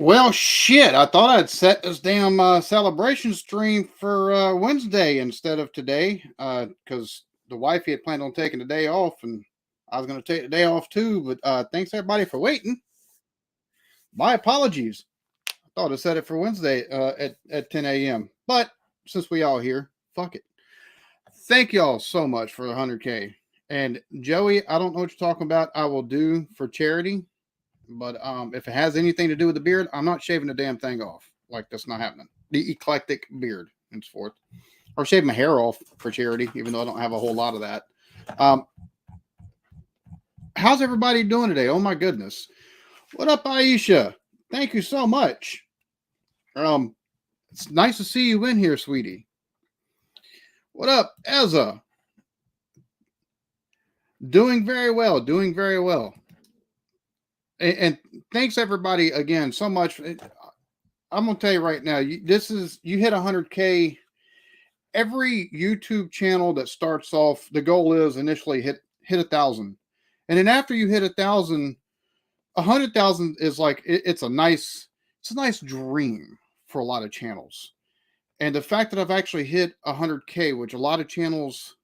Well, shit. I thought I'd set this damn celebration stream for Wednesday instead of today because the wifey had planned on taking the day off and I was going to take the day off too. But thanks everybody for waiting. My apologies. I thought I set it for Wednesday at 10 a.m. But since we all here, fuck it. Thank y'all so much for the 100K. And Joey, I don't know what you're talking about. I will do for charity. But if it has anything to do with the beard, I'm not shaving the damn thing off. Like that's not happening. The eclectic beard, henceforth, or shave my hair off for charity, even though I don't have a whole lot of that. Um, how's everybody doing today? Oh my goodness! What up, Aisha? Thank you so much. It's nice to see you in here, sweetie. What up, Ezza? Doing very well. Doing very well. And thanks everybody again so much. I'm gonna tell you right now, you hit 100K. Every YouTube channel that starts off, the goal is initially hit 1,000, and then after you hit 1,000, 100,000 is like it's a nice dream for a lot of channels. And the fact that I've actually hit 100K, which a lot of channels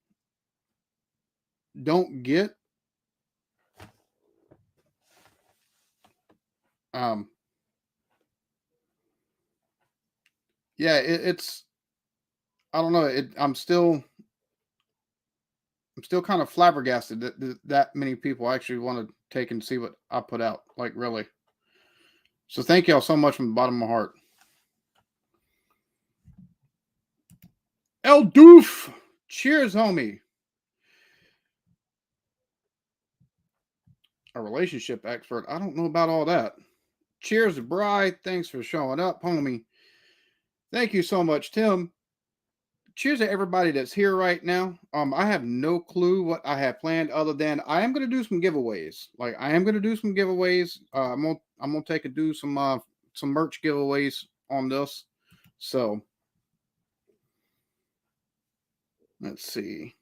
don't get, yeah, it's I don't know. I'm still kind of flabbergasted that many people actually want to take and see what I put out. Like really. So thank y'all so much from the bottom of my heart. El Doof, cheers, homie. A relationship expert. I don't know about all that. Cheers, Bri. Thanks for showing up, homie. Thank you so much, Tim. Cheers to everybody that's here right now. I have no clue what I have planned other than I am going to do some giveaways. Like I am going to do some giveaways. I'm gonna take and do some merch giveaways on this. So let's see.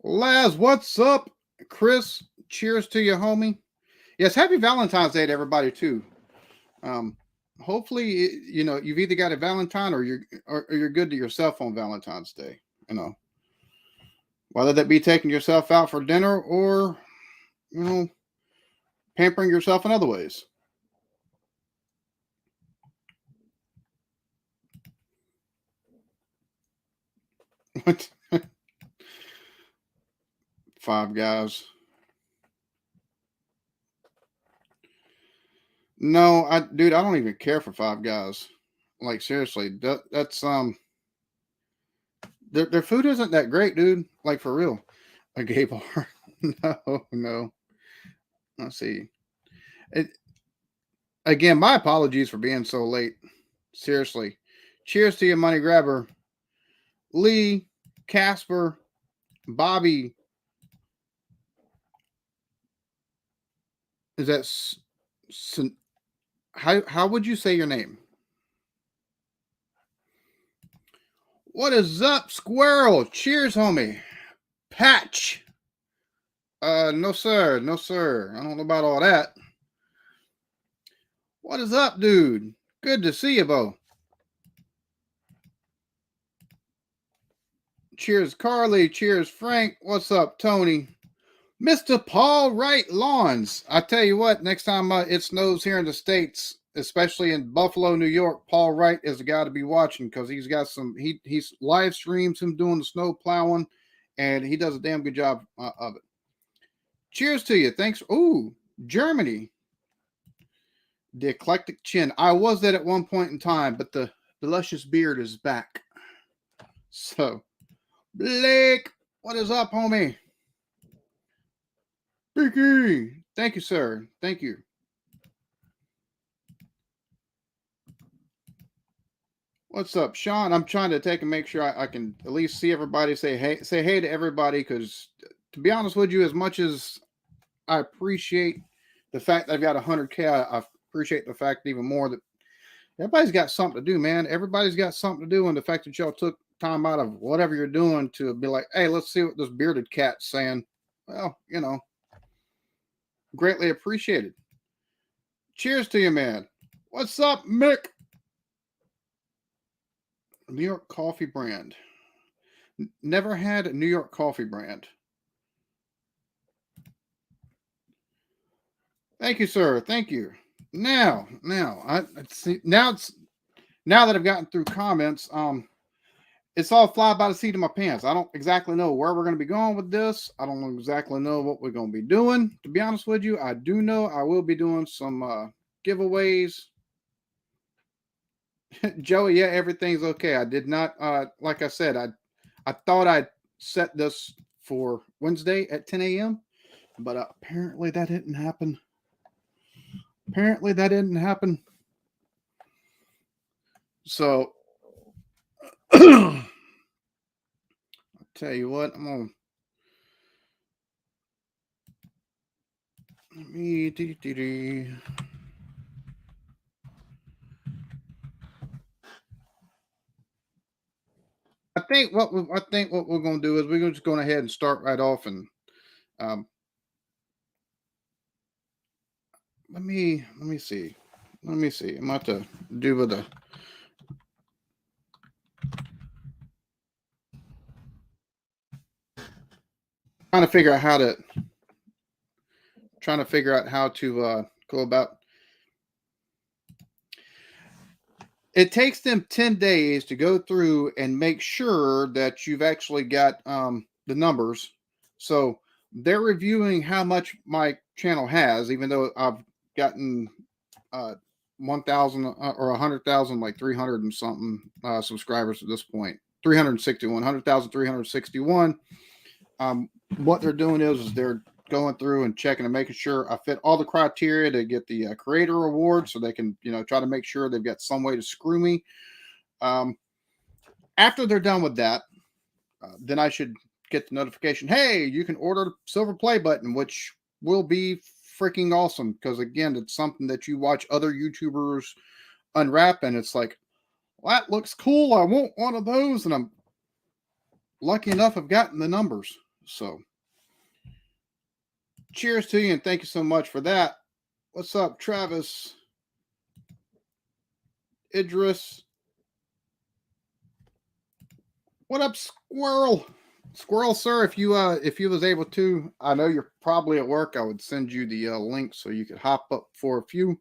Laz, what's up? Chris, cheers to you, homie. Yes, happy Valentine's Day to everybody too. Hopefully, you've either got a Valentine or you're good to yourself on Valentine's Day. Whether that be taking yourself out for dinner or pampering yourself in other ways. What? Five Guys. No, dude, I don't even care for Five Guys. Like seriously, that's their food isn't that great, dude. Like for real. A gay bar. No. Let's see. It again, my apologies for being so late. Seriously. Cheers to you, money grabber. Lee, Casper, Bobby. Is that how would you say your name? What is up, Squirrel? Cheers, homie. Patch. No sir, no sir. I don't know about all that. What is up, dude? Good to see you, Bo. Cheers, Carly. Cheers, Frank. What's up, Tony? Mr. Paul Wright Lawns. I tell you what, next time it snows here in the States, especially in Buffalo, New York, Paul Wright is the guy to be watching because he's got he's live streams him doing the snow plowing and he does a damn good job of it. Cheers to you. Thanks. Ooh, Germany. The eclectic chin. I was that at one point in time, but the luscious beard is back. So, Blake, what is up, homie? Vicky, thank you, sir. Thank you. What's up, Sean? I'm trying to take and make sure I can at least see everybody. Say hey to everybody, because to be honest with you, as much as I appreciate the fact that I've got 100K, I appreciate the fact even more that everybody's got something to do, man. Everybody's got something to do, and the fact that y'all took time out of whatever you're doing to be like, hey, let's see what this bearded cat's saying. Well, greatly appreciated. Cheers to you, man. What's up, Mick? New York coffee brand. Never had a New York coffee brand. Thank you, sir. Thank you. Now, I see. Now that I've gotten through comments. It's all fly by the seat of my pants. I don't exactly know where we're going to be going with this. I don't exactly know what we're going to be doing. To be honest with you, I do know I will be doing some giveaways. Joey, yeah, everything's okay. I did not, like I said, I thought I'd set this for Wednesday at 10 a.m., but apparently that didn't happen. Apparently that didn't happen. So, I'll tell you what, I'm going to. Let me. I think what we're going to do is we're just going ahead and start right off and um, let me see. Let me see. I'm about to do with a trying to figure out how to go about. It takes them 10 days to go through and make sure that you've actually got the numbers. So they're reviewing how much my channel has, even though I've gotten 1,000 or 100,000, like 300 and something subscribers at this point. 361, 100,361. What they're doing is they're going through and checking and making sure I fit all the criteria to get the creator award, so they can try to make sure they've got some way to screw me. After they're done with that, then I should get the notification, hey, you can order the silver play button, which will be freaking awesome, because again, it's something that you watch other YouTubers unwrap and it's like, well, that looks cool, I want one of those, and I'm lucky enough I've gotten the numbers. So cheers to you and thank you so much for that. What's up, Travis? Idris? What up, Squirrel? Squirrel, sir, if you was able to, I know you're probably at work, I would send you the link so you could hop up for a few.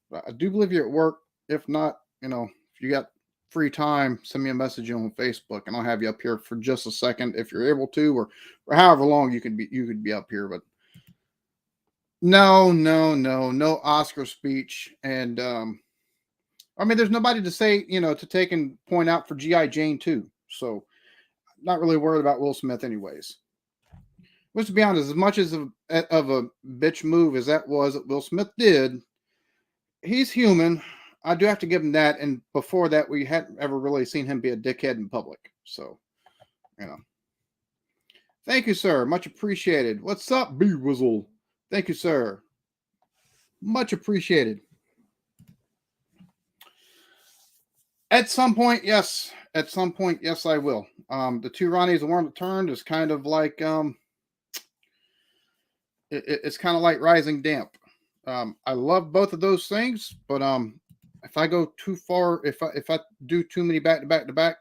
But I do believe you're at work. If not, if you got free time, send me a message on Facebook and I'll have you up here for just a second if you're able to, or for however long you could be up here. But no Oscar speech. And I mean, there's nobody to say, to take and point out for G.I. Jane too. So not really worried about Will Smith anyways. Which, to be honest, as much as of a bitch move as that was that Will Smith did, he's human. I do have to give him that. And before that, we hadn't ever really seen him be a dickhead in public. So, thank you, sir. Much appreciated. What's up, B Wizzle? Thank you, sir. Much appreciated. At some point, yes. At some point, yes, I will. The two Ronnies, the worm that turned, is kind of like it's kind of like Rising Damp. I love both of those things, but if I go too far, if I do too many back to back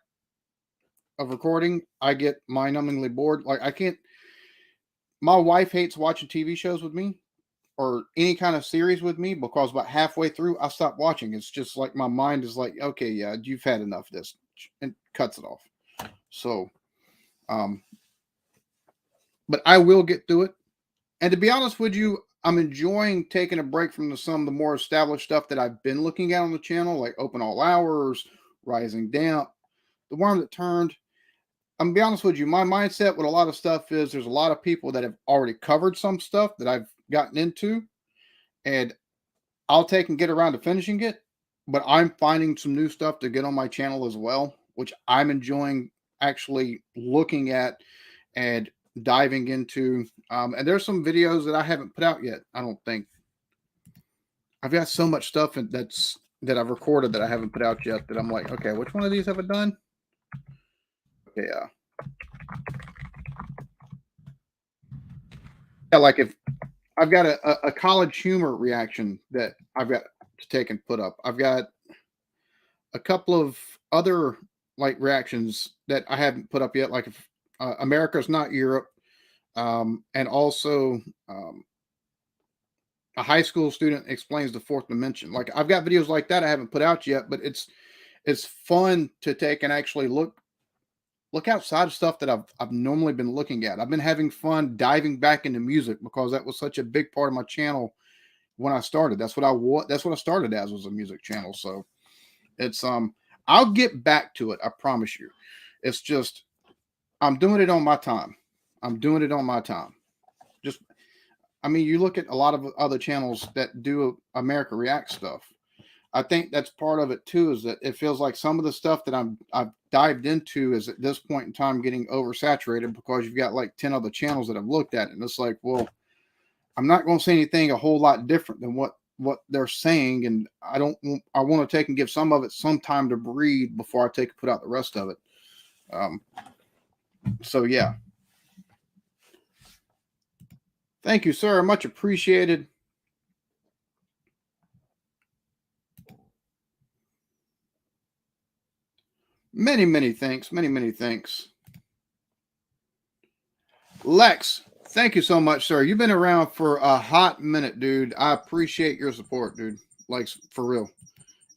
of recording, I get mind-numbingly bored. Like I can't. My wife hates watching TV shows with me or any kind of series with me because about halfway through I stop watching. It's just like my mind is like, okay, yeah, you've had enough of this, and cuts it off. So, but I will get through it. And to be honest with you, I'm enjoying taking a break from some of the more established stuff that I've been looking at on the channel, like Open All Hours, Rising Damp, The Worm That Turned. I'm gonna be honest with you, my mindset with a lot of stuff is there's a lot of people that have already covered some stuff that I've gotten into, and I'll take and get around to finishing it. But I'm finding some new stuff to get on my channel as well, which I'm enjoying actually looking at and diving into. And there's some videos that I haven't put out yet. I don't think I've got so much stuff that I've recorded that I haven't put out yet that I'm like, okay, which one of these have I done? Okay, yeah, like if I've got a college humor reaction that I've got to take and put up. I've got a couple of other like reactions that I haven't put up yet, like if, America's Not Europe, and also a high school student explains the fourth dimension. Like I've got videos like that I haven't put out yet, but it's fun to take and actually look outside of stuff that I've normally been looking at. I've been having fun diving back into music because that was such a big part of my channel when I started. That's what I started as, was a music channel. So it's I'll get back to it, I promise you. It's just I'm doing it on my time. Just I mean, you look at a lot of other channels that do America React stuff. I think that's part of it too, is that it feels like some of the stuff that I've dived into is at this point in time getting oversaturated because you've got like 10 other channels that I've looked at. And it's like, well, I'm not going to say anything a whole lot different than what they're saying. And I want to take and give some of it some time to breathe before I take and put out the rest of it. So yeah. Thank you, sir. Much appreciated. Many, many thanks. Many, many thanks. Lex, thank you so much, sir. You've been around for a hot minute, dude. I appreciate your support, dude. Like, for real.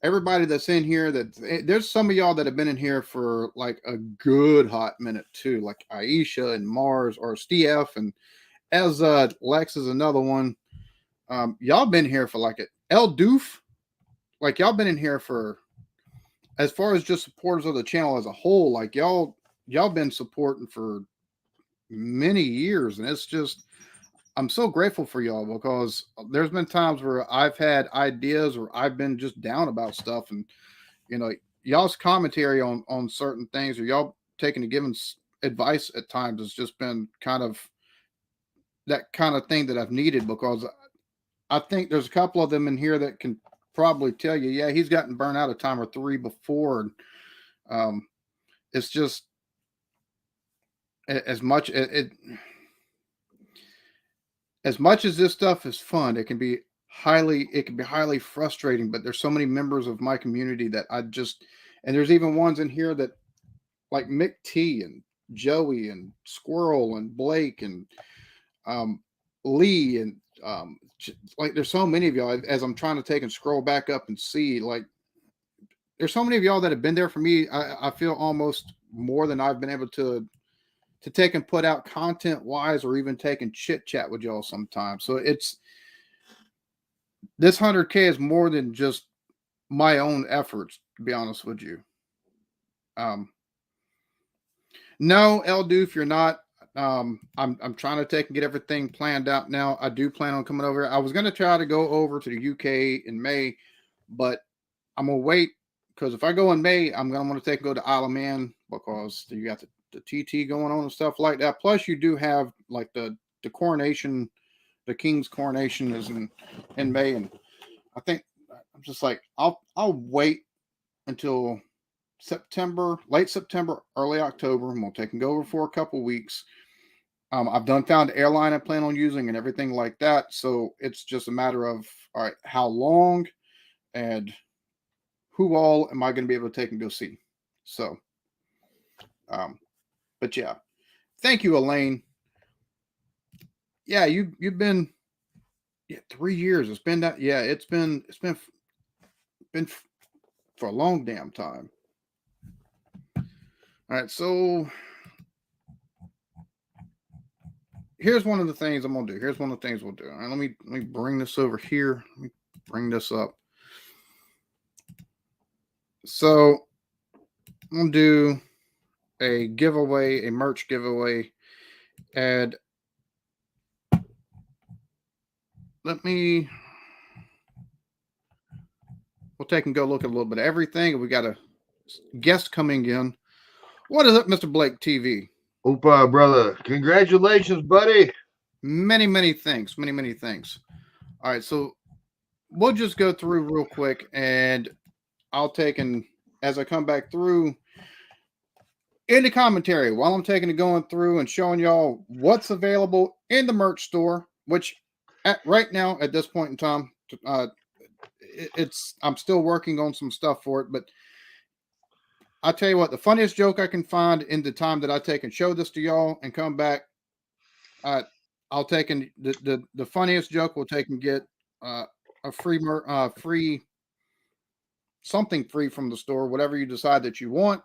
Everybody that's in here, there's some of y'all that have been in here for like a good hot minute too, like Aisha and Mars or Steve, and as Lex is another one. Y'all been here for like it. El Doof, like y'all been in here for, as far as just supporters of the channel as a whole, like y'all been supporting for many years, and it's just I'm so grateful for y'all because there's been times where I've had ideas or I've been just down about stuff, and you know, y'all's commentary on certain things or y'all taking and giving advice at times has just been kind of that kind of thing that I've needed, because I think there's a couple of them in here that can probably tell you, yeah, he's gotten burnt out a time or three before. It's just as much as much as this stuff is fun, it can be highly frustrating. But there's so many members of my community that and there's even ones in here that like Mick T and Joey and Squirrel and Blake and Lee and like there's so many of y'all, as I'm trying to take and scroll back up and see, like there's so many of y'all that have been there for me. I feel almost more than I've been able to take and put out content wise, or even take and chit chat with y'all sometimes. So it's, this 100K is more than just my own efforts, to be honest with you. No, El Doof, you're not. I'm trying to take and get everything planned out now. I do plan on coming over. I was going to try to go over to the UK in May, but I'm going to wait, because if I go in May, I'm going to want to take and go to Isle of Man, because you got the TT going on and stuff like that. Plus you do have like the coronation, the King's coronation is in May. And I think I'm just like, I'll wait until September, late September, early October. I'm going to take and go over for a couple weeks. I've found an airline I plan on using and everything like that. So it's just a matter of, all right, how long and who all am I going to be able to take and go see? So, but yeah, thank you, Elaine. Yeah, you've been 3 years. It's been that. Yeah, it's been for a long damn time. All right, so here's one of the things I'm gonna do. Here's one of the things we'll do. All right, let me bring this over here. Let me bring this up. So I'm gonna do a giveaway, a merch giveaway, and we'll take and go look at a little bit of everything. We got a guest coming in. What is up, Mr. Blake TV? Opa, brother. Congratulations, buddy. Many, many thanks. Many, many thanks. All right, so we'll just go through real quick, and I'll take and as I come back through in the commentary while I'm taking and going through and showing y'all what's available in the merch store, which right now at this point in time, I'm still working on some stuff for it, but I tell you what, the funniest joke I can find in the time that I take and show this to y'all and come back, I'll take and the funniest joke we'll take and get a free something free from the store, whatever you decide that you want.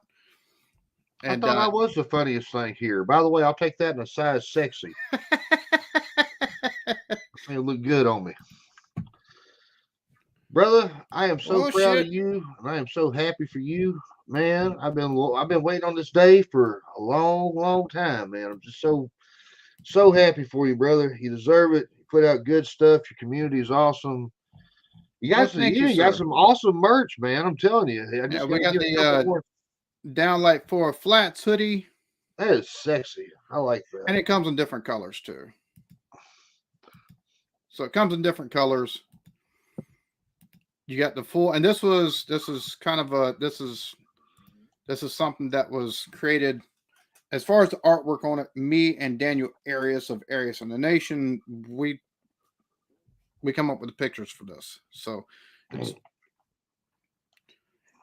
And I thought I was the funniest thing here. By the way, I'll take that in a size sexy. It'll look good on me. Brother, I am so proud of you, and I am so happy for you, man. I've been waiting on this day for a long, long time, man. I'm just so happy for you, brother. You deserve it. You put out good stuff. Your community is awesome. You got some awesome merch, man. I'm telling you. I just we got the Down Like for a Flats hoodie. That is sexy. I like that. And it comes in different colors too. So it comes in different colors. You got the full, and this is something that was created as far as the artwork on it. Me and Daniel Arias of Arias and the Nation, we come up with the pictures for this. So it's,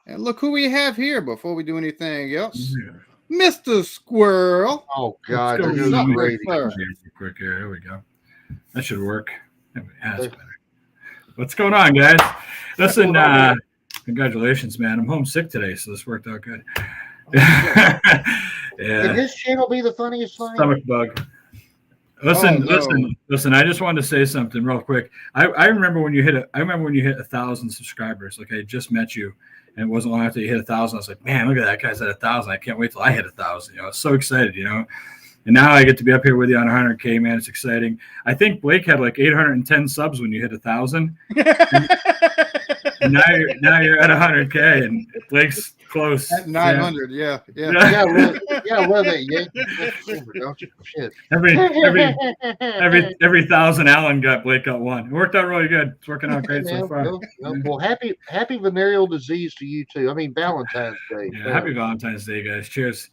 and look who we have here before we do anything else. Yeah. Mr. Squirrel. Oh God, quick here we go. That should work. That's better. What's going on, guys? Listen, congratulations, man. I'm homesick today, so this worked out good. Yeah. Could this channel be the funniest thing? Stomach bug. Listen. I just wanted to say something real quick. I remember when you hit 1,000 subscribers. Like I just met you, and it wasn't long after you hit 1,000. I was like, man, look at that guy's at 1,000. I can't wait till I hit 1,000. I was so excited, And now I get to be up here with you on 100K, man. It's exciting. I think Blake had like 810 subs when you hit 1,000. And now you're at 100K, and Blake's close. At 900, yeah. I love that. Don't you? Shit. Every 1,000 Alan got, Blake got one. It worked out really good. It's working out great so far. Well, happy venereal disease to you too. I mean, Valentine's Day. Yeah, happy Valentine's Day, guys. Cheers.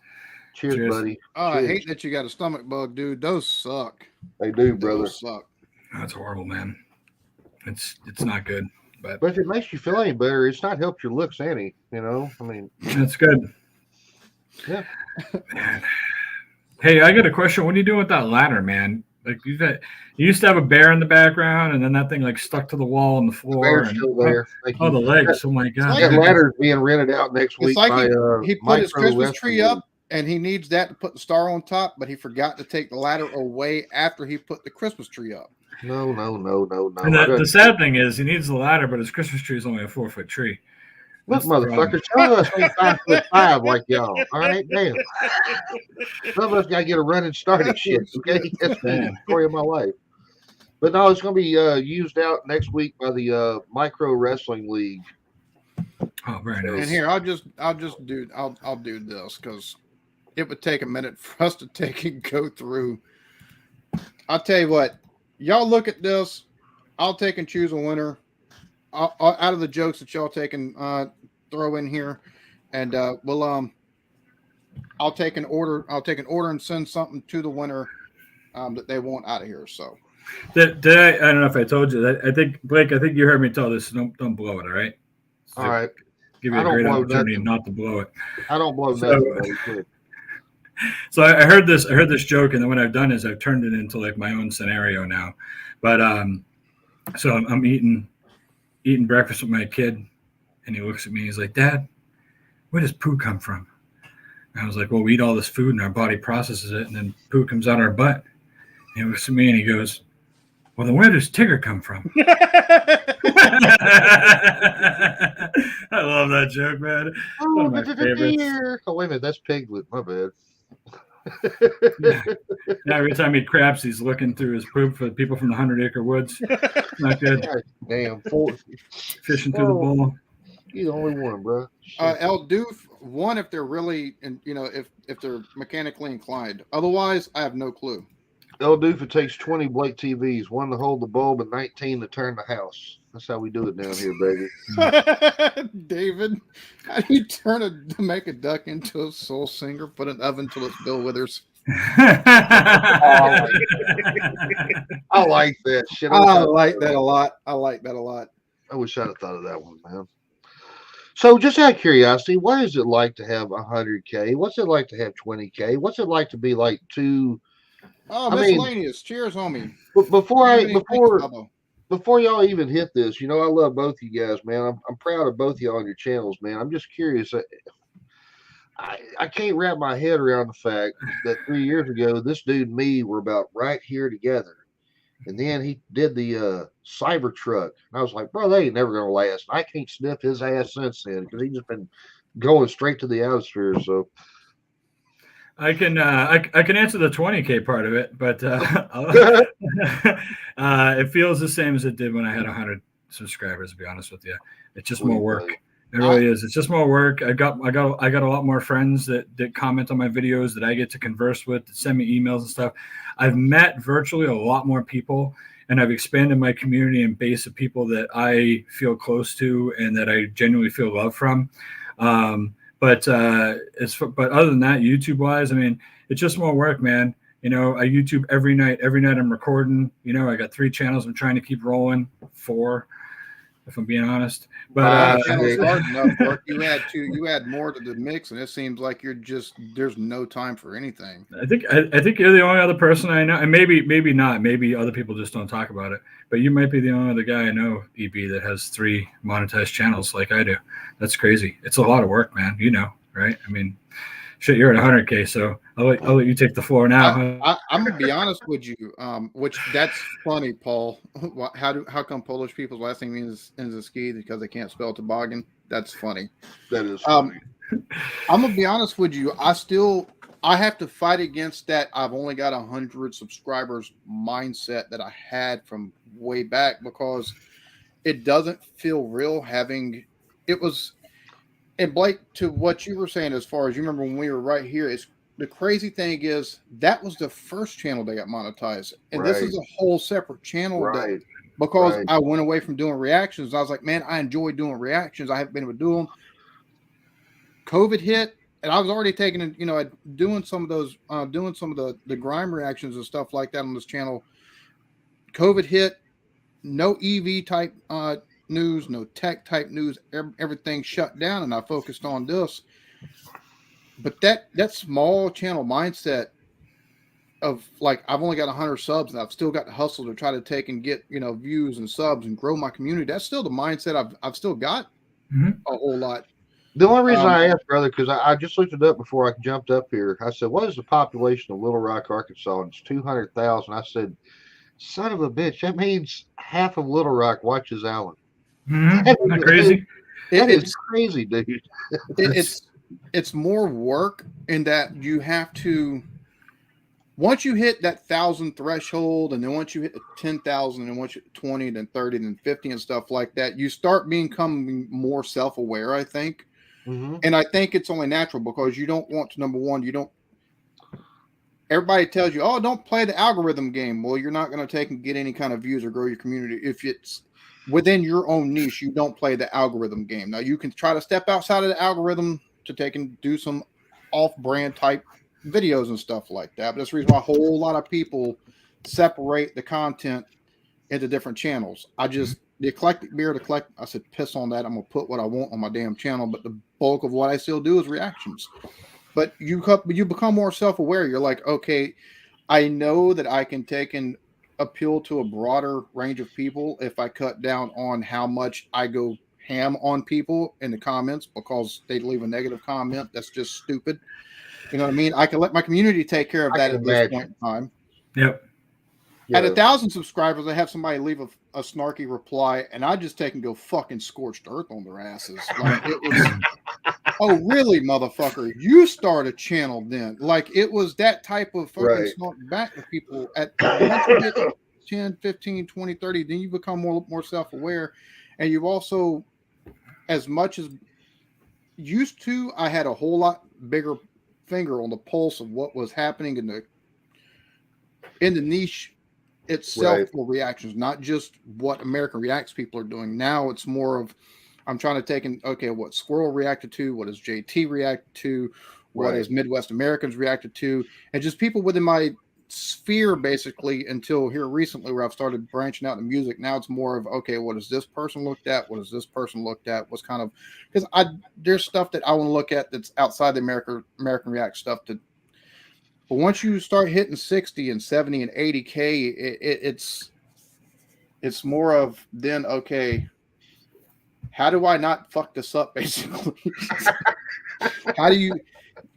Cheers, buddy. Oh, Cheers. I hate that you got a stomach bug, dude. Those suck. They do, brother. Those suck. That's horrible, man. It's not good. But if it makes you feel any better, it's not helped your looks any. I mean, that's good. Yeah. Hey, I got a question. What are you doing with that ladder, man? Like you used to have a bear in the background, and then that thing like stuck to the wall on the floor. The bear's still there. The legs. Oh my God. That ladder's being rented out next week. It's like he put his Christmas tree up, and he needs that to put the star on top, but he forgot to take the ladder away after he put the Christmas tree up. No. And the sad thing is, he needs the ladder, but his Christmas tree is only a 4-foot tree. Look, motherfucker, some of us ain't 5'5" like y'all. All right, damn. Some of us gotta get a running start at shit. Okay, that's the story of my life. But no, it's gonna be used out next week by the Micro Wrestling League. Oh, very nice. And here, I'll do this because it would take a minute for us to take and go through. I'll tell you what. Y'all look at this. I'll take and choose a winner out of the jokes that y'all take and throw in here, and I'll take an order. I'll take an order and send something to the winner that they want out of here. So, did I don't know if I told you that. I think Blake. I think you heard me tell this. Don't blow it. All right. All right. Give you a great opportunity not to blow it. I don't blow nothing. So I heard this joke, and then what I've done is I've turned it into like my own scenario now. But so I'm eating breakfast with my kid, and he looks at me. He's like, "Dad, where does poo come from?" And I was like, "Well, we eat all this food, and our body processes it, and then poo comes out our butt." And he looks at me, and he goes, "Well, then where does Tigger come from?" I love that joke, man. Oh, wait a minute, that's Piglet. My bad. Yeah, every time he craps, he's looking through his poop for the people from the 100-acre woods. Not good. Damn, fishing through the bowl. You're the only one, bro. El Doof, one if they're really, if they're mechanically inclined. Otherwise, I have no clue. El Doof, it takes 20 Blake TVs, 1 to hold the bulb and 19 to turn the house. That's how we do it down here, baby. David, how do you make a duck into a soul singer? Put an oven till it's Bill Withers. I like that shit. I like that a lot. I wish I'd have thought of that one, man. So, just out of curiosity, what is it like to have 100K? What's it like to have 20K? What's it like to be like two? Oh, I mean, miscellaneous. Cheers, homie. before Too I many things, before Bubba. before y'all even hit this, I love both you guys, man. I'm proud of both y'all on your channels, man. I'm just curious. I can't wrap my head around the fact that 3 years ago, this dude and me were about right here together. And then he did the Cybertruck. And I was like, bro, they ain't never going to last. I can't sniff his ass since then because he's just been going straight to the atmosphere. So I can answer the 20K part of it, but it feels the same as it did when I had 100 subscribers. To be honest with you, it's just more work. It really is. It's just more work. I got a lot more friends that comment on my videos that I get to converse with, that send me emails and stuff. I've met virtually a lot more people, and I've expanded my community and base of people that I feel close to and that I genuinely feel love from. But other than that, YouTube wise, I mean, it's just more work, man. I YouTube every night. Every night I'm recording. I got 3 channels. I'm trying to keep rolling. 4, if I'm being honest. But channel's hard enough work. You add more to the mix, and it seems like there's no time for anything. I think you're the only other person I know, and maybe not. Maybe other people just don't talk about it. But you might be the only other guy I know, EB, that has 3 monetized channels like I do. That's crazy. It's a lot of work, man. Right? I mean, shit, you're at 100K, so I'll let you take the floor now. I'm gonna be honest with you. Which that's funny, Paul. How come Polish people's last name ends in ski because they can't spell toboggan? That's funny. that is funny. I'm gonna be honest with you. I have to fight against that. I've only got 100 subscribers mindset that I had from way back because it doesn't feel real having it was. And Blake, to what you were saying, as far as you remember when we were right here, it's the crazy thing is that was the first channel they got monetized, and this is a whole separate channel because I went away from doing reactions. I was like, man, I enjoy doing reactions. I haven't been able to do them. COVID hit, and I was already taking, doing some of those, doing some of the grime reactions and stuff like that on this channel. COVID hit, no EV type news, no tech type news, everything shut down, and I focused on this. But that small channel mindset of like, I've only got 100 subs and I've still got to hustle to try to take and get views and subs and grow my community. That's still the mindset I've still got a whole lot. The only reason I asked, brother, because I just looked it up before I jumped up here. I said, what is the population of Little Rock, Arkansas? And it's 200,000. I said, son of a bitch, that means half of Little Rock watches Alan. Isn't that crazy? That is crazy, dude. It's more work in that you have to, once you hit that 1,000 threshold, and then once you hit the 10,000, and once you hit 20, then 30, then 50, and stuff like that, you start becoming more self-aware, I think. And I think it's only natural because you don't want to, number one, everybody tells you, oh, don't play the algorithm game. Well, you're not going to take and get any kind of views or grow your community. If it's within your own niche, you don't play the algorithm game. Now, you can try to step outside of the algorithm to take and do some off-brand type videos and stuff like that. But that's the reason why a whole lot of people separate the content into different channels. The Eclectic Beard, I said, piss on that. I'm going to put what I want on my damn channel. But the bulk of what I still do is reactions. But you become more self-aware. You're like, okay, I know that I can take and appeal to a broader range of people if I cut down on how much I go ham on people in the comments because they leave a negative comment. That's just stupid. You know what I mean? I can let my community take care of that at this point in time. Yep. At 1,000 subscribers, I have somebody leave a snarky reply, and I just take and go fucking scorched earth on their asses. Like it was, oh really, motherfucker? You start a channel then? Like it was that type of fucking snark back to people. At once you get 10, 15, 20, 30, then you become more self-aware, and you've also, as much as used to, I had a whole lot bigger finger on the pulse of what was happening in the niche itself for reactions, not just what American Reacts people are doing. Now it's more of, I'm trying to take in, okay, what Squirrel reacted to, what is JT reacted to, what is Midwest Americans reacted to, and just people within my sphere basically until here recently where I've started branching out in music. Now it's more of, okay, what has this person looked at? What has this person looked at? What's kind of, because there's stuff that I want to look at that's outside the American React stuff. But once you start hitting 60 and 70 and 80K, it's more of then, okay, how do I not fuck this up basically? How do you,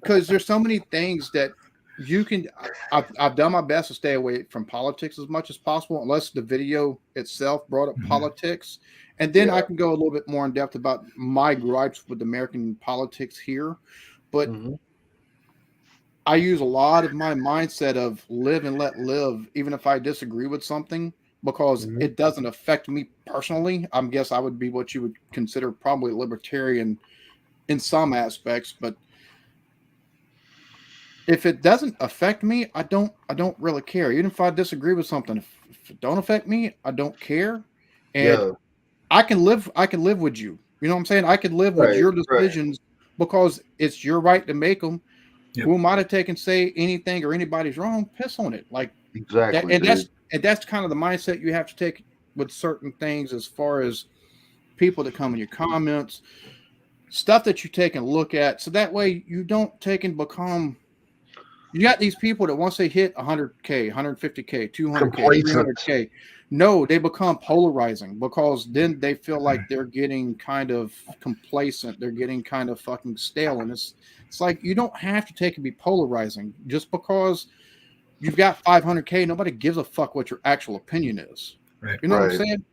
because there's so many things that you can, I've done my best to stay away from politics as much as possible, unless the video itself brought up politics. And then I can go a little bit more in depth about my gripes with American politics here. But I use a lot of my mindset of live and let live, even if I disagree with something, because it doesn't affect me personally. I guess I would be what you would consider probably libertarian in some aspects, but if it doesn't affect me, I don't really care. Even if I disagree with something, if it don't affect me, I don't care. And I can live with you. You know what I'm saying? I can live with your decisions because it's your right to make them. Who am I to take and say anything or anybody's wrong? Piss on it. Like exactly. That's kind of the mindset you have to take with certain things, as far as people that come in your comments, stuff that you take and look at. So that way you don't take and become. You got these people that once they hit 100K, 150K, 200K, 300K, no, they become polarizing, because then they feel like they're getting kind of complacent. They're getting kind of fucking stale. And it's like, you don't have to take and be polarizing. Just because you've got 500K, nobody gives a fuck what your actual opinion is. Right. You know what I'm saying?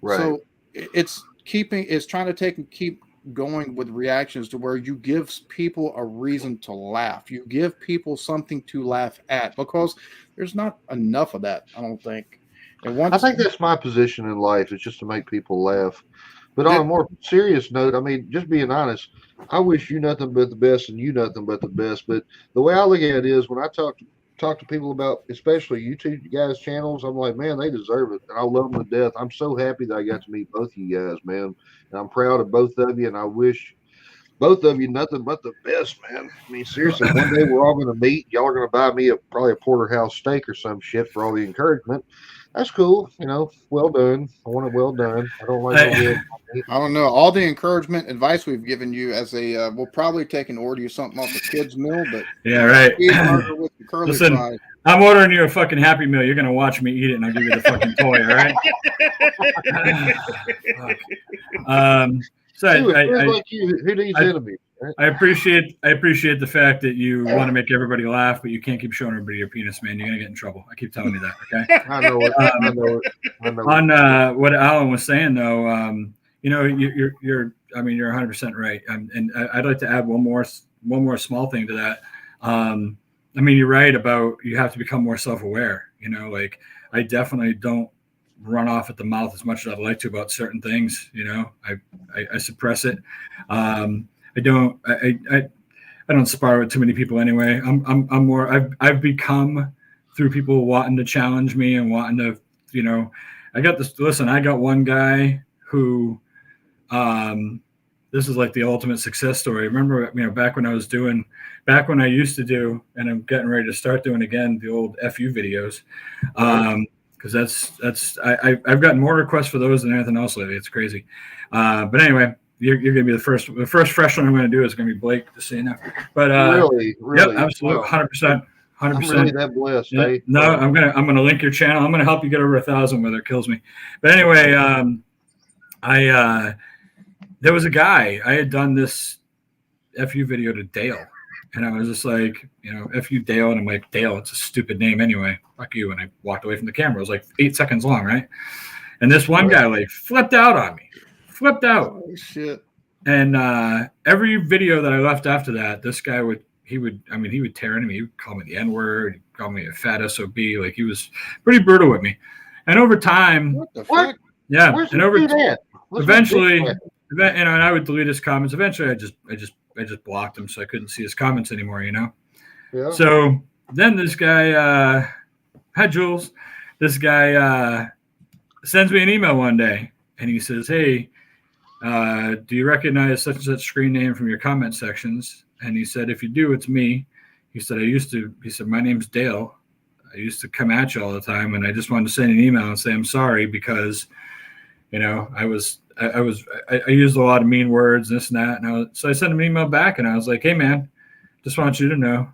Right. So it's trying to take and keep going with reactions to where you give people a reason to laugh. You give people something to laugh at, because there's not enough of that, I don't think. And I think that's my position in life, is just to make people laugh. But on a more serious note, I mean, just being honest, I wish you nothing but the best and you nothing but the best. But the way I look at it is, when I talk to people about, especially YouTube guys' channels, I'm like, man, they deserve it, and I love them to death. I'm so happy that I got to meet both of you guys, man, and I'm proud of both of you, and I wish both of you nothing but the best, man. I mean, seriously, one day we're all going to meet. Y'all are going to buy me probably a porterhouse steak or some shit for all the encouragement. That's cool, well done. I want it well done. I don't like I don't know. All the encouragement advice we've given you as a, we'll probably take and order you something off the kids' meal, but yeah, right. With the curly Listen, fries. I'm ordering you a fucking Happy Meal. You're gonna watch me eat it, and I'll give you the fucking toy. All right. So like you, who needs enemies? Right? I appreciate the fact that you want to make everybody laugh, but you can't keep showing everybody your penis, man. You're gonna get in trouble. I keep telling you that. Okay. I know it. I know it. On what Alan was saying, though, you're 100% right. And I'd like to add one more small thing to that. I mean, you're right about, you have to become more self-aware. Like, I definitely don't run off at the mouth as much as I'd like to about certain things. I suppress it. I don't spar with too many people anyway. I'm more, I've become, through people wanting to challenge me and wanting to, I got one guy who, this is like the ultimate success story. Remember, back when I used to do, and I'm getting ready to start doing again, the old FU videos. Because I've gotten more requests for those than anything else lately. It's crazy. But anyway, you're going to be the first fresh one I'm going to do is going to be Blake, just so you know. But really, yep, absolutely, 100%. I'm really that blessed. Yeah. No, I'm gonna link your channel. I'm gonna help you get over 1,000, whether it kills me. But anyway, there was a guy, I had done this FU video to Dale, and I was just like, FU Dale, and I'm like, Dale, it's a stupid name anyway. Fuck you. And I walked away from the camera. It was like 8 seconds long, right? And this one guy like flipped out on me. Oh shit. And every video that I left after that, this guy would tear into me. He would call me the N-word, he'd call me a fat SOB. Like, he was pretty brutal with me. And over time, what the fuck? Yeah. Where's and over eventually, and I would delete his comments. Eventually I just blocked him, so I couldn't see his comments anymore, Yeah. So then this guy, hi Jules, this guy sends me an email one day, and he says, hey, do you recognize such and such screen name from your comment sections? And he said, if you do, it's me. He said, he said, my name's Dale. I used to come at you all the time, and I just wanted to send an email and say I'm sorry because, you know, I used a lot of mean words, this and that, and so I sent him an email back, and I was like, hey man, just want you to know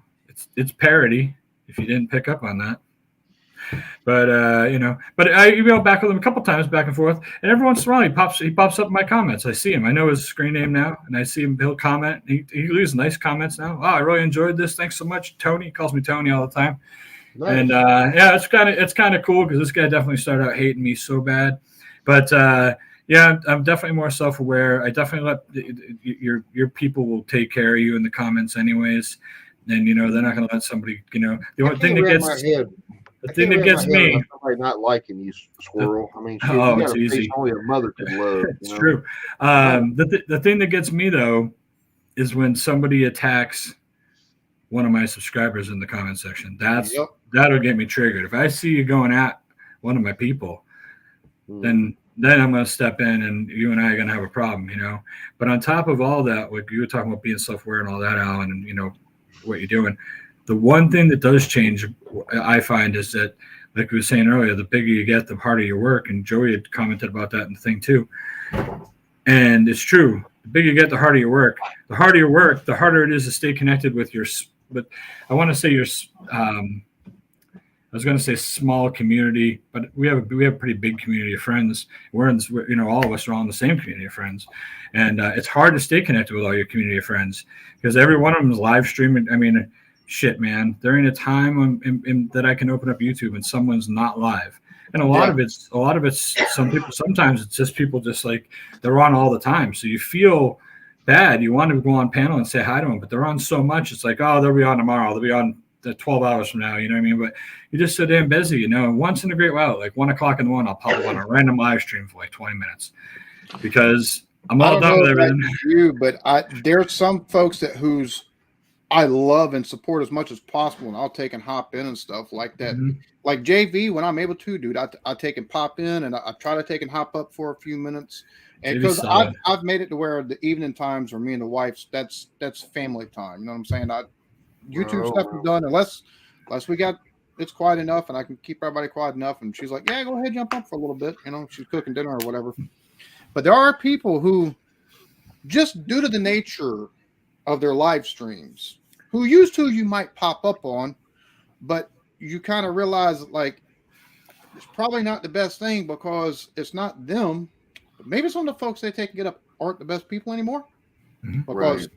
it's parody if you didn't pick up on that. But you know, but I emailed back with him a couple times back and forth, and every once in a while he pops up in my comments. I see him. I know his screen name now, and I see him. He'll comment. He leaves nice comments now. Oh, I really enjoyed this. Thanks so much, Tony. He calls me Tony all the time. Nice. And yeah, it's kind of cool because this guy definitely started out hating me so bad, but yeah, I'm definitely more self-aware. I definitely let your people will take care of you in the comments anyways, and you know they're not going to let somebody, you know, the only thing that gets me, somebody not liking you, Squirrel. I mean, shit, oh, it's easy. Only a mother could love. It's true. The thing that gets me though is when somebody attacks one of my subscribers in the comment section. That'll get me triggered. If I see you going at one of my people, then I'm going to step in, and you and I are going to have a problem, you know. But on top of all that, like you were talking about being self-aware and all that, Alan, and you know what you're doing. The one thing that does change, I find, is that, like we were saying earlier, the bigger you get, the harder you work. And Joey had commented about that in the thing too. And it's true. The bigger you get, the harder you work. The harder you work, the harder it is to stay connected with your. But I want to say your. I was going to say small community, but we have a pretty big community of friends. We're in, you know, all of us are all in the same community of friends, and it's hard to stay connected with all your community of friends because every one of them is live streaming. I mean, shit, man. There ain't a time that I can open up YouTube and someone's not live. And a lot of it's sometimes it's just people just like they're on all the time. So you feel bad. You want to go on panel and say hi to them, but they're on so much. It's like, oh, they'll be on tomorrow. They'll be on 12 hours from now. You know what I mean? But you're just so damn busy, you know. And once in a great while, like 1 o'clock in the morning, I'll pop up on a random live stream for like 20 minutes because I'm all done with everything. But there's some folks whose I love and support as much as possible, and I'll take and hop in and stuff like that. Mm-hmm. Like JV, when I'm able to, dude, I take and pop in, and I try to take and hop up for a few minutes. And because I've made it to where the evening times or me and the wife, that's family time. You know what I'm saying? YouTube stuff is done unless we got it's quiet enough and I can keep everybody quiet enough. And she's like, yeah, go ahead, jump up for a little bit. You know, she's cooking dinner or whatever. But there are people who, just due to the nature of their live streams, who you might pop up on, but you kind of realize like it's probably not the best thing because it's not them. But maybe some of the folks they take and get up aren't the best people anymore. Mm-hmm. Because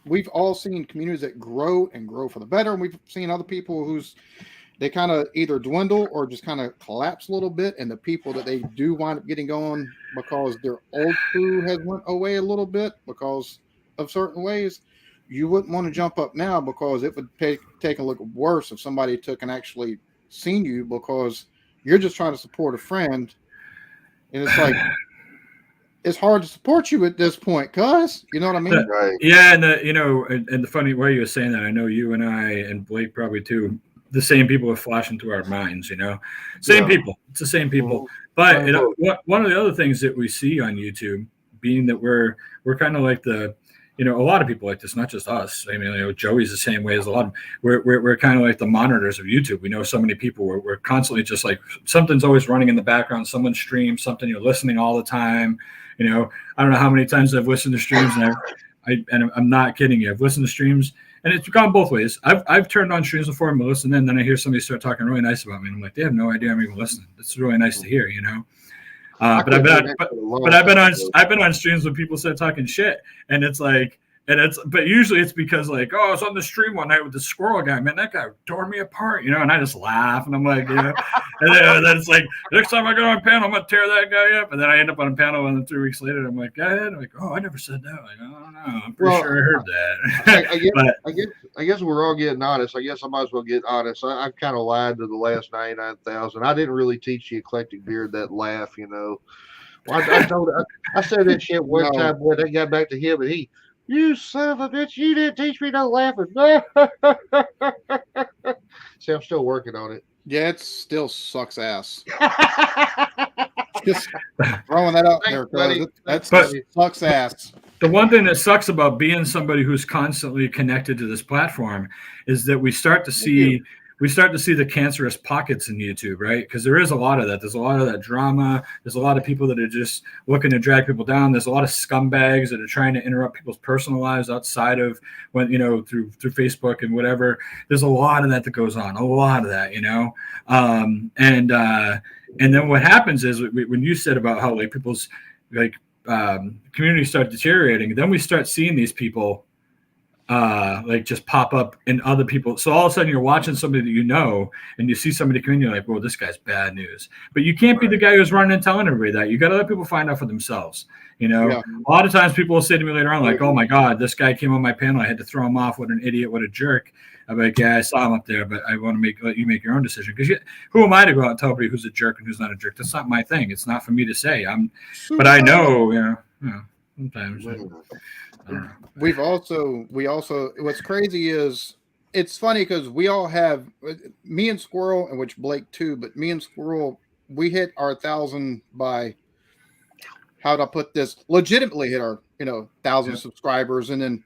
we've all seen communities that grow and grow for the better, and we've seen other people whose they kind of either dwindle or just kind of collapse a little bit, and the people that they do wind up getting going because their old crew has went away a little bit because of certain ways, you wouldn't want to jump up now because it would take a look worse if somebody took and actually seen you because you're just trying to support a friend, and it's like it's hard to support you at this point, cuz you know what I mean? Right. Yeah, and the funny way you were saying that, I know you and I and Blake probably too, the same people are flashing through our minds, you know, same people. It's the same people. But one of the other things that we see on YouTube, being that we're kind of like the, you know, a lot of people like this, not just us. I mean, you know, Joey's the same way as a lot of. We're kind of like the monitors of YouTube. We know so many people. We're constantly just like something's always running in the background. Someone streams something. You're listening all the time. You know, I don't know how many times I've listened to streams, and I'm not kidding you. I've listened to streams, and it's gone both ways. I've turned on streams before and listened, and then I hear somebody start talking really nice about me, and I'm like, they have no idea I'm even listening. It's really nice to hear, you know. But I've been on streams when people start talking shit, and it's like. But usually it's because like, oh, I was on the stream one night with the squirrel guy, man, that guy tore me apart, you know, and I just laugh and I'm like, you know, and then it's like, next time I go on a panel, I'm going to tear that guy up. And then I end up on a panel and then 3 weeks later, I'm like, go ahead. I'm like, oh, I never said that. Like, I don't know. I'm pretty sure I heard that. I guess we're all getting honest. I guess I might as well get honest. I kind of lied to the last 99,000. I didn't really teach the Eclectic Beard that laugh, you know. Well, I said that shit one time, boy, they got back to him and you son of a bitch, you didn't teach me no laughing. See, I'm still working on it. Yeah, it still sucks ass. Just throwing that out there, buddy. That sucks ass. The one thing that sucks about being somebody who's constantly connected to this platform is that we start to see we start to see the cancerous pockets in YouTube, right? Because there is a lot of that. There's a lot of that drama. There's a lot of people that are just looking to drag people down. There's a lot of scumbags that are trying to interrupt people's personal lives outside of when, through Facebook and whatever. There's a lot of that goes on. A lot of that, and then what happens is when you said about how like people's like communities start deteriorating, then we start seeing these people like just pop up in other people. So all of a sudden you're watching somebody that you know, and you see somebody come in, you're like, well, this guy's bad news. But you can't be the guy who's running and telling everybody that. You got to let people find out for themselves. A lot of times people will say to me later on, like, oh my God, this guy came on my panel. I had to throw him off. What an idiot. What a jerk. I'm like, yeah, I saw him up there, but I want to let you make your own decision. Because who am I to go out and tell everybody who's a jerk and who's not a jerk? That's not my thing. It's not for me to say. But I know, sometimes. We also what's crazy is it's funny because we all have me and Squirrel, and which Blake too, but me and Squirrel, we hit our 1,000 by how'd I put this? Legitimately hit our 1,000 subscribers, and then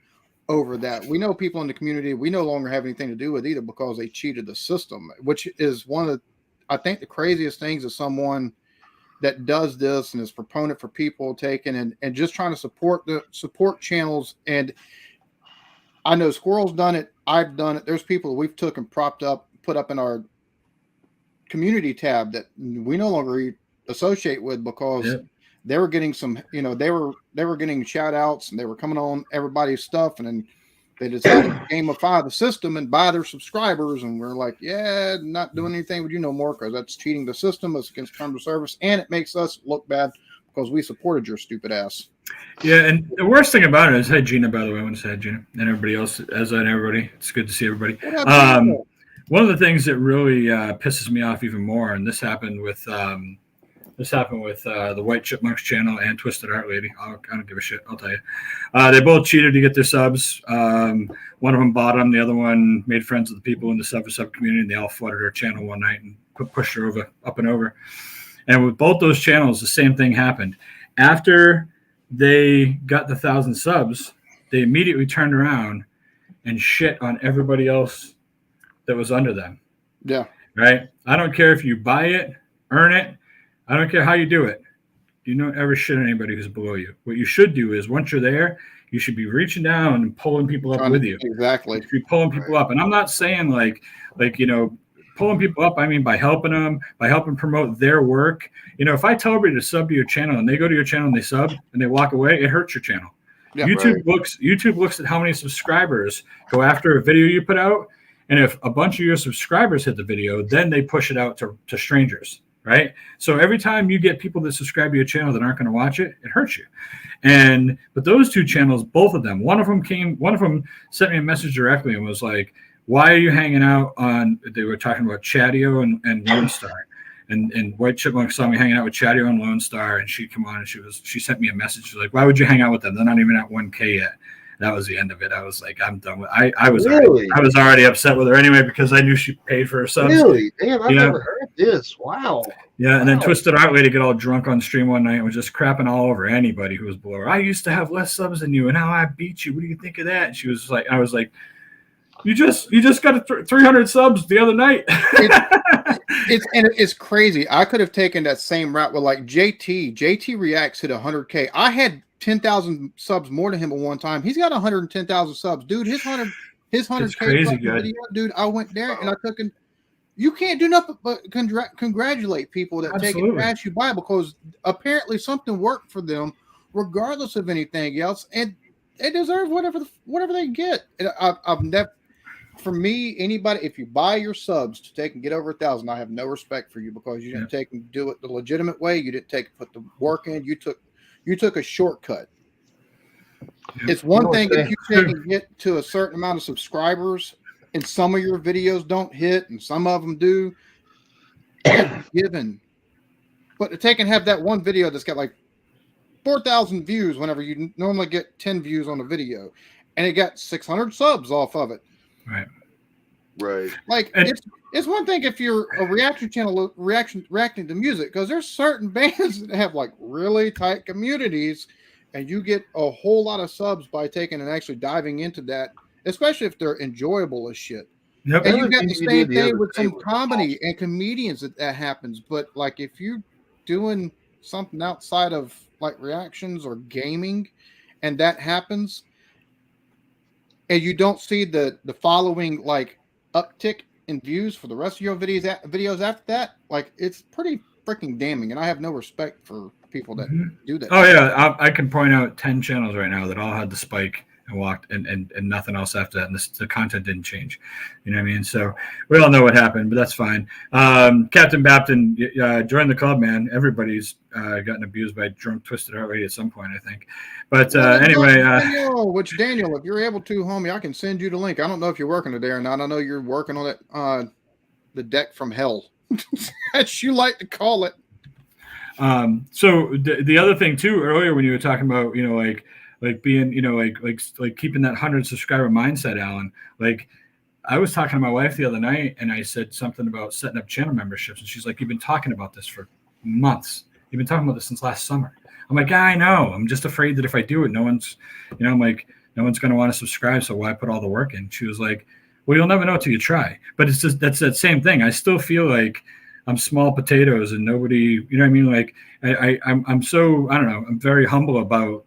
over that, we know people in the community we no longer have anything to do with either because they cheated the system, which is one of I think the craziest things is someone that does this and is proponent for people taking and just trying to support channels. And I know Squirrel's done it. I've done it. There's people that we've took and put up in our community tab that we no longer associate with because they were getting some, they were getting shout outs and they were coming on everybody's stuff. And then they decided to gamify the system and buy their subscribers. And we're like, yeah, not doing anything with you no more because that's cheating the system. It's against terms of service. And it makes us look bad because we supported your stupid ass. Yeah. And the worst thing about it is, hey, Gina, by the way, I want to say hi, Gina, and everybody else, as in everybody. It's good to see everybody. One of the things that really pisses me off even more, and this happened with the White Chipmunks channel and Twisted Art Lady. I don't give a shit. I'll tell you. They both cheated to get their subs. One of them bought them. The other one made friends with the people in the sub community, and they all flooded her channel one night and pushed her up and over. And with both those channels, the same thing happened. After they got the 1,000 subs, they immediately turned around and shit on everybody else that was under them. Yeah. Right? I don't care if you buy it, earn it. I don't care how you do it. You don't ever shit on anybody who's below you. What you should do is once you're there, you should be reaching down and pulling people up with you. Exactly. You should be pulling people up. And I'm not saying like pulling people up. I mean, by helping them, by helping promote their work. If I tell everybody to sub to your channel and they go to your channel and they sub and they walk away, it hurts your channel. Yeah, YouTube looks at how many subscribers go after a video you put out. And if a bunch of your subscribers hit the video, then they push it out to strangers. Right. So every time you get people that subscribe to your channel that aren't going to watch it, it hurts you. But those two channels, both of them, one of them sent me a message directly and was like, why are you hanging out on, they were talking about Chatio and Lone Star. And White Chipmunk saw me hanging out with Chatio and Lone Star, and she'd come on and she sent me a message. She's like, why would you hang out with them? They're not even at 1K yet. That was the end of it. I was like, I'm done with it. I was already upset with her anyway because I knew she paid for her subs. Really? Damn, I've never heard this. Wow. Yeah, and then Twisted Art Lady got all drunk on stream one night and was just crapping all over anybody who was below her. I used to have less subs than you, and now I beat you. What do you think of that? And she was like, I was like, you just got 300 subs the other night. It's crazy. I could have taken that same route with like JT. JT Reacts hit 100K. I had 10,000 subs more than him at one time. He's got 110,000 subs, dude. His 100K video, dude. I went there and I took him. You can't do nothing but congratulate people that take it and pass you by because apparently something worked for them, regardless of anything else, and they deserve whatever they get. And I've never, for me, anybody, if you buy your subs to take and get over 1,000, I have no respect for you because you didn't take and do it the legitimate way. You didn't put the work in. You took a shortcut. It's one thing if you take and get to a certain amount of subscribers and some of your videos don't hit and some of them do. That's given. But to take and have that one video that's got like 4,000 views whenever you normally get 10 views on a video and it got 600 subs off of it. Right. Like it's one thing if you're a reaction channel reacting to music because there's certain bands that have like really tight communities and you get a whole lot of subs by taking and actually diving into that, especially if they're enjoyable as shit. Yep. And you got the You same did the thing other with day some was comedy and comedians that happens. But like if you're doing something outside of like reactions or gaming and that happens and you don't see the following like uptick in views for the rest of your videos after that, like it's pretty freaking damning. And I have no respect for people that do that. Oh yeah, I can point out 10 channels right now that all had the spike and walked and nothing else after that, and the content didn't change. You know what I mean? So we all know what happened, but that's fine. Captain Bapton, join the club, man. Everybody's gotten abused by drunk twisted heart rate at some point, I think. But anyway, Daniel, if you're able to, homie, I can send you the link. I don't know if you're working today or not. I know you're working on it, the deck from hell, as you like to call it. So the other thing too, earlier when you were talking about, like being, like keeping that 100 subscriber mindset, Alan, like I was talking to my wife the other night and I said something about setting up channel memberships. And she's like, you've been talking about this for months. You've been talking about this since last summer. I'm like, yeah, I know. I'm just afraid that if I do it, no one's going to want to subscribe. So why put all the work in? She was like, well, you'll never know till you try. But it's just, that's that same thing. I still feel like I'm small potatoes and nobody, you know what I mean? Like I'm so, I don't know, I'm very humble about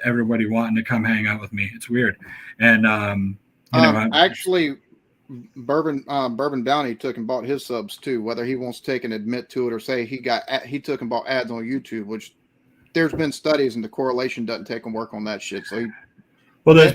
everybody wanting to come hang out with me. It's weird. And, actually Bourbon Bounty took and bought his subs too, whether he wants to take and admit to it or say he took and bought ads on YouTube, which there's been studies and the correlation doesn't take and work on that shit. So there's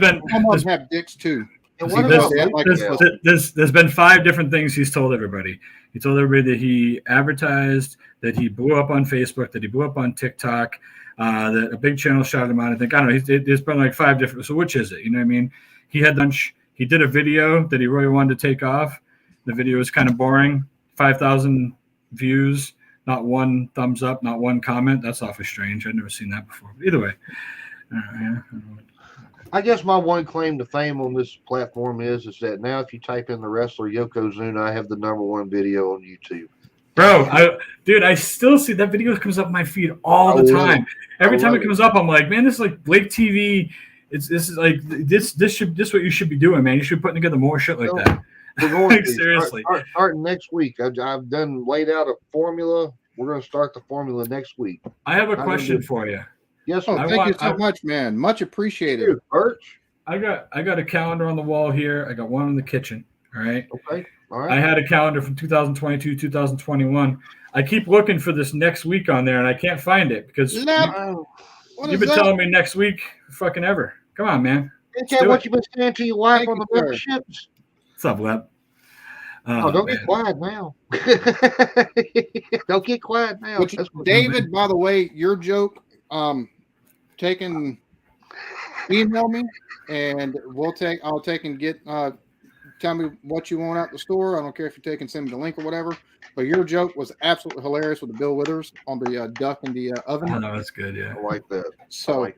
have dicks too. There's been 5 different things he's told everybody. He told everybody that he advertised, that he blew up on Facebook, that he blew up on TikTok, that a big channel shouted him out. I think, I don't know, there's been like 5 different. So which is it? You know what I mean? He had lunch. He did a video that he really wanted to take off. The video was kind of boring. 5,000 views, not one thumbs up, not one comment. That's awfully strange. I've never seen that before. But either way. I guess my one claim to fame on this platform is that now if you type in the wrestler Yokozuna, I have the #1 video on YouTube. Bro, I still see that video comes up my feed all the time. Every time it comes up, I'm like, man, this is like Blake TV. This is like this what you should be doing, man. You should be putting together more shit like that. We're going to seriously. Starting next week. I've done laid out a formula. We're going to start the formula next week. I have a question for you. Yes, sir. Thank you so much, man. Much appreciated. Dude, Birch. I got a calendar on the wall here. I got one in the kitchen. All right. Okay. All right. I had a calendar from 2022, 2021. I keep looking for this next week on there, and I can't find it because you've been telling me next week fucking ever. Come on, man. Isn't that what you've been saying to your wife on the memberships? What's up, Leb? Don't get quiet now. Don't get quiet now. David, by the way, your joke, email me and I'll take and get, tell me what you want out the store. I don't care if you're taking, send me the link or whatever, but your joke was absolutely hilarious with the Bill Withers on the duck in the oven. Oh, no, that's good. Yeah. I like that. So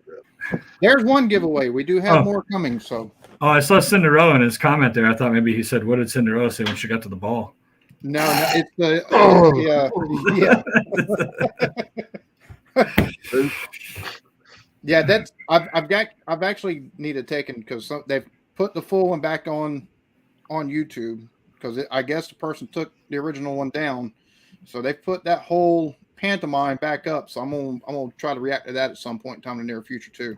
there's one giveaway. We do have more coming. So. Oh, I saw Cinderella in his comment there. I thought maybe he said, what did Cinderella say when she got to the ball? No, it's the, yeah, that's I've actually needed taken because they've put the full one back on YouTube because I guess the person took the original one down, so they put that whole pantomime back up. So I'm gonna try to react to that at some point in time in the near future too.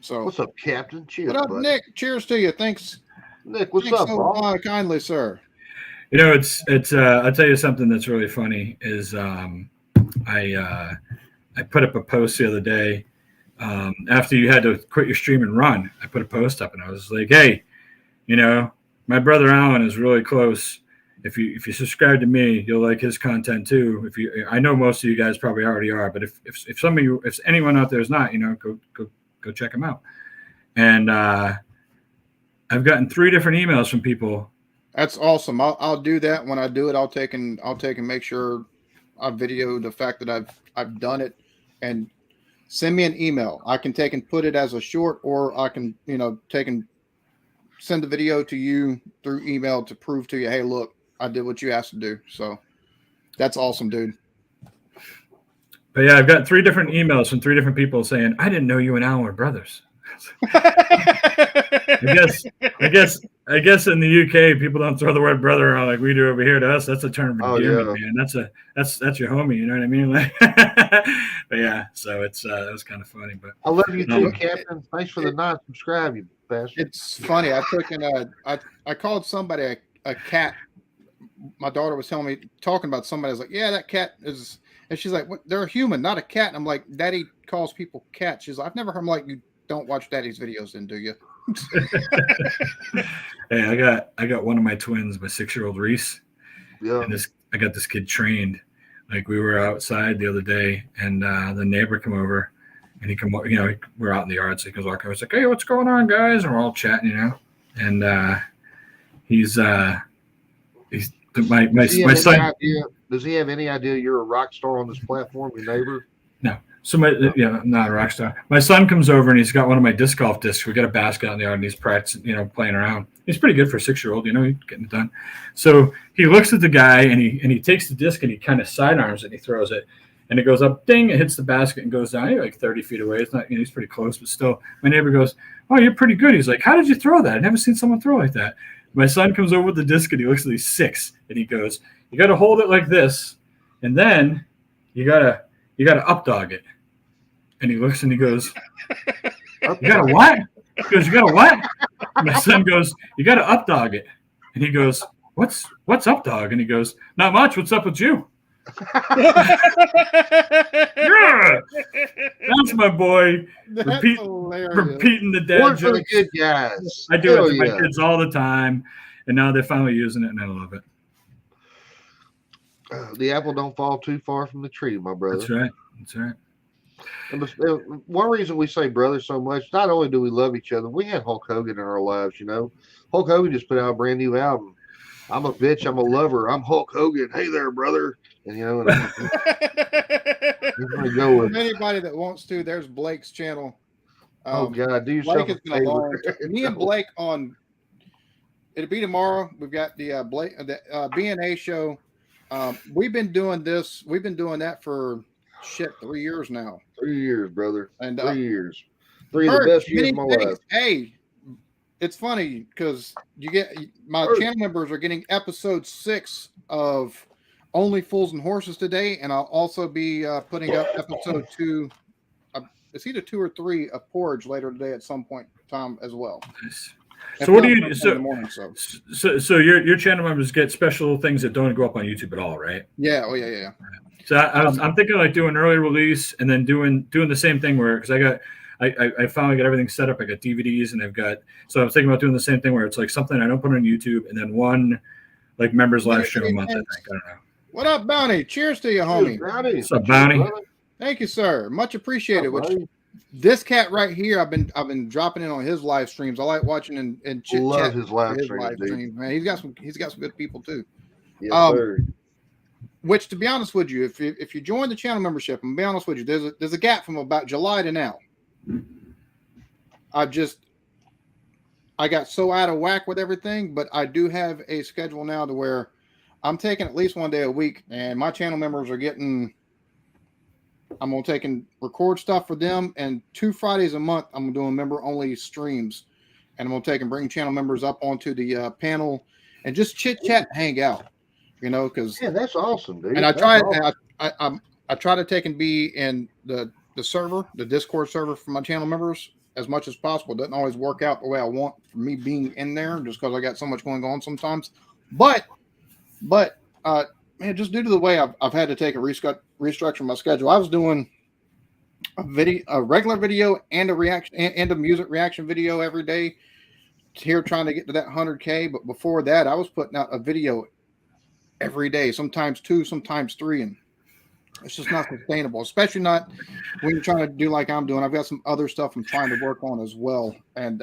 So what's up, Captain? Cheers. What up, buddy? Nick? Cheers to you. Thanks, Nick. What's up, bro? Kindly, sir. You know, it's I'll tell you something that's really funny is I put up a post the other day after you had to quit your stream and run. I put a post up and I was like, hey, my brother Alan is really close. If you subscribe to me, you'll like his content too. I know most of you guys probably already are, but if some of you, if anyone out there is not, go check him out. And I've gotten 3 different emails from people. That's awesome. I'll do that. When I do it, I'll take and make sure I video the fact that I've done it, and send me an email. I can take and put it as a short, or I can take and send the video to you through email to prove to you, hey, look, I did what you asked to do. So that's awesome, dude. But yeah, I've got 3 different emails from 3 different people saying, I didn't know you and Alan were brothers. I I guess in the UK, people don't throw the word brother around like we do over here. To us, that's a term of endearment, man. That's your homie. You know what I mean? Like, but yeah, so it was kind of funny. But I love you too, Captain. Thanks for the non-subscribe, you bastard. It's funny. I took I called somebody a cat. My daughter was telling me, talking about somebody. I was like, yeah, that cat is, and she's like, what? They're a human, not a cat. And I'm like, Daddy calls people cats. She's like, I've never heard him. Like, you don't watch Daddy's videos, then, do you? Hey, I got one of my twins, my 6-year-old Reese. Yeah. And I got this kid trained. Like, we were outside the other day, and the neighbor come over, and he we're out in the yard, so he comes walking over. He's like, hey, what's going on, guys? And we're all chatting, And he's my son. Does he have any idea you're a rock star on this platform, your neighbor? No. So I'm not a rock star. My son comes over and he's got one of my disc golf discs. We got a basket out in the yard and he's practicing, playing around. He's pretty good for a 6-year-old, he's getting it done. So he looks at the guy and he takes the disc and he kind of sidearms it and he throws it. And it goes up, ding, it hits the basket and goes down. He's like 30 feet away. It's not, he's pretty close, but still. My neighbor goes, oh, you're pretty good. He's like, how did you throw that? I've never seen someone throw like that. My son comes over with the disc and he looks at these 6 and he goes, you got to hold it like this. And then you got to up dog it. And he looks and he goes, you got a what? He goes, you got a what? And my son goes, you got to up dog it. And he goes, what's up dog? And he goes, not much. What's up with you? Yeah! That's my boy. Repeating the dad One jokes. for the good guys. I do it to my kids all the time. And now they're finally using it and I love it. The apple don't fall too far from the tree, my brother. That's right. That's right. And one reason we say brother so much, not only do we love each other, we had Hulk Hogan in our lives, Hulk Hogan just put out a brand new album. I'm a bitch, I'm a lover, I'm Hulk Hogan. Hey there, brother. And go with anybody that wants to, there's Blake's channel. Oh God, do yourself Blake a favor. Me and Blake it'll be tomorrow. We've got the BNA show. We've been doing this. We've been doing that for 3 years now. 3 years, brother. And 3 years. 3 of the best years of my life. Hey, it's funny because my channel members are getting episode 6 of Only Fools and Horses today, and I'll also be putting up episode 2. It's either 2 or 3 of Porridge later today at some point in time as well. Nice. So what do you do? So your channel members get special things that don't go up on YouTube at all, right? Yeah. Oh yeah. So I'm thinking like doing early release and then doing the same thing where because I finally got everything set up. I got DVDs and so I was thinking about doing the same thing where it's like something I don't put on YouTube and then one like members live stream a month. I think I don't know. What up, Bounty? Cheers to you, homie. What's up, Bounty? Thank you, sir. Much appreciated. This cat right here, I've been dropping in on his live streams. I like watching and chit chat. His live streams, man. He's got some good people too. Yes, sir. Which, to be honest with you, if you join the channel membership, I'm gonna be honest with you, there's a gap from about July to now. I got so out of whack with everything, but I do have a schedule now to where I'm taking at least one day a week, and my channel members are getting. I'm going to take and record stuff for them, and 2 Fridays a month, I'm doing member-only streams, and I'm going to take and bring channel members up onto the panel and just chit-chat and hang out, because... Yeah, that's awesome, dude. And I try to take and be in the server, the Discord server for my channel members as much as possible. It doesn't always work out the way I want for me being in there just because I got so much going on sometimes. But man, just due to the way I've had to take a restructure my schedule, I was doing a regular video and a reaction and a music reaction video every day. Here trying to get to that 100K, but before that, I was putting out a video every day, sometimes 2, sometimes 3, and it's just not sustainable, especially not when you're trying to do like I'm doing. I've got some other stuff I'm trying to work on as well, and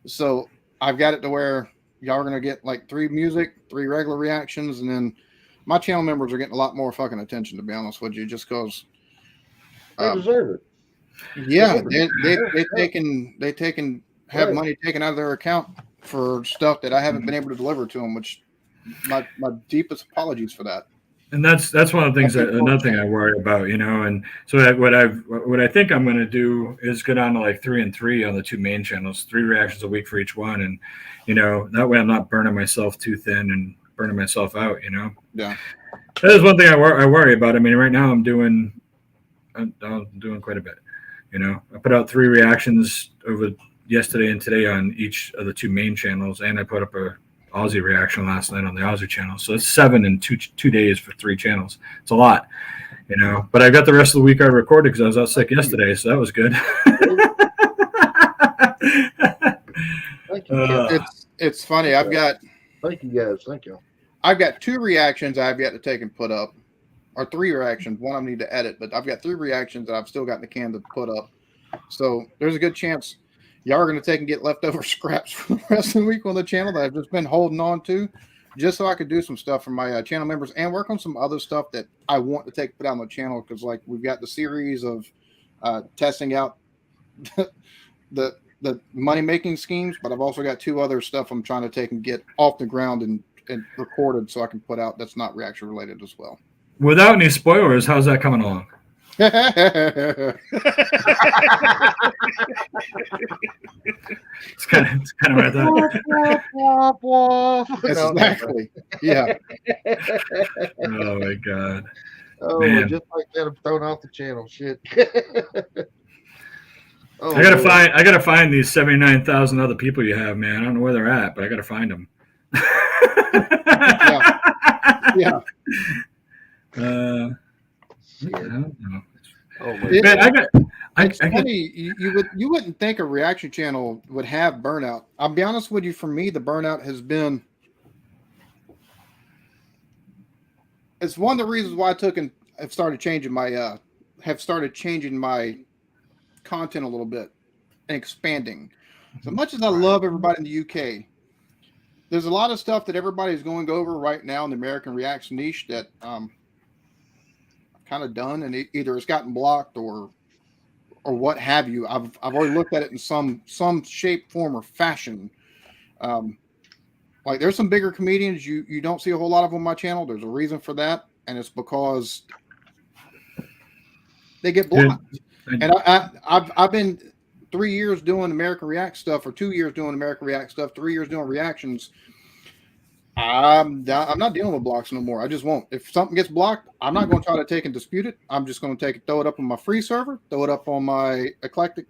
so I've got it to where y'all are gonna get like 3 music, 3 regular reactions, and then my channel members are getting a lot more fucking attention, to be honest with you, just because they deserve it. Yeah, they taken have money taken out of their account for stuff that I haven't been able to deliver to them, which my deepest apologies for that. And that's one of the things another thing I worry about, and so what I think I'm going to do is go down to like 3 and 3 on the 2 main channels, 3 reactions a week for each one. And, that way I'm not burning myself too thin and burning myself out, Yeah. That is one thing I worry about. I mean, right now I'm doing quite a bit, I put out 3 reactions over yesterday and today on each of the 2 main channels. And I put up a Aussie reaction last night on the Aussie channel. So it's 7 in 2 days for 3 channels. It's a lot, but I got the rest of the week I recorded because I was out sick yesterday. So that was good. Thank you. It's funny. Thank you guys. Thank you. I've got 2 reactions I've yet to take and put up, or 3 reactions. One I need to edit, but I've got 3 reactions that I've still got in the can to put up. So there's a good chance y'all are going to take and get leftover scraps for the rest of the week on the channel that I've just been holding on to, just so I could do some stuff for my channel members and work on some other stuff that I want to put on the channel. Because like we've got the series of testing out the money making schemes, but I've also got 2 other stuff I'm trying to take and get off the ground and recorded so I can put out that's not reaction related as well. Without any spoilers, how's that coming along? It's kind of right there. Exactly. Yeah. Oh my God. Oh, man. Just like that, I'm thrown off the channel. Shit. I gotta find these 79,000 other people you have, man. I don't know where they're at, but I gotta find them. Yeah. I don't know. Oh my Man, It's funny. You wouldn't think a reaction channel would have burnout. I'll be honest with you. For me, the burnout has been. It's one of the reasons why I took and have started changing my content a little bit and expanding. So much as I love everybody in the UK, there's a lot of stuff that everybody's going over right now in the American reaction niche that I've kind of done, and either it's gotten blocked or what have you. I've already looked at it in some shape, form, or fashion. Like there's some bigger comedians you don't see a whole lot of on my channel. There's a reason for that, and it's because they get blocked. And I've been 3 years doing American React stuff, or 2 years doing American React stuff, 3 years doing reactions. I'm not dealing with blocks no more. I just won't. If something gets blocked, I'm not going to try to take and dispute it. I'm just going to throw it up on my free server, throw it up on my Eclectic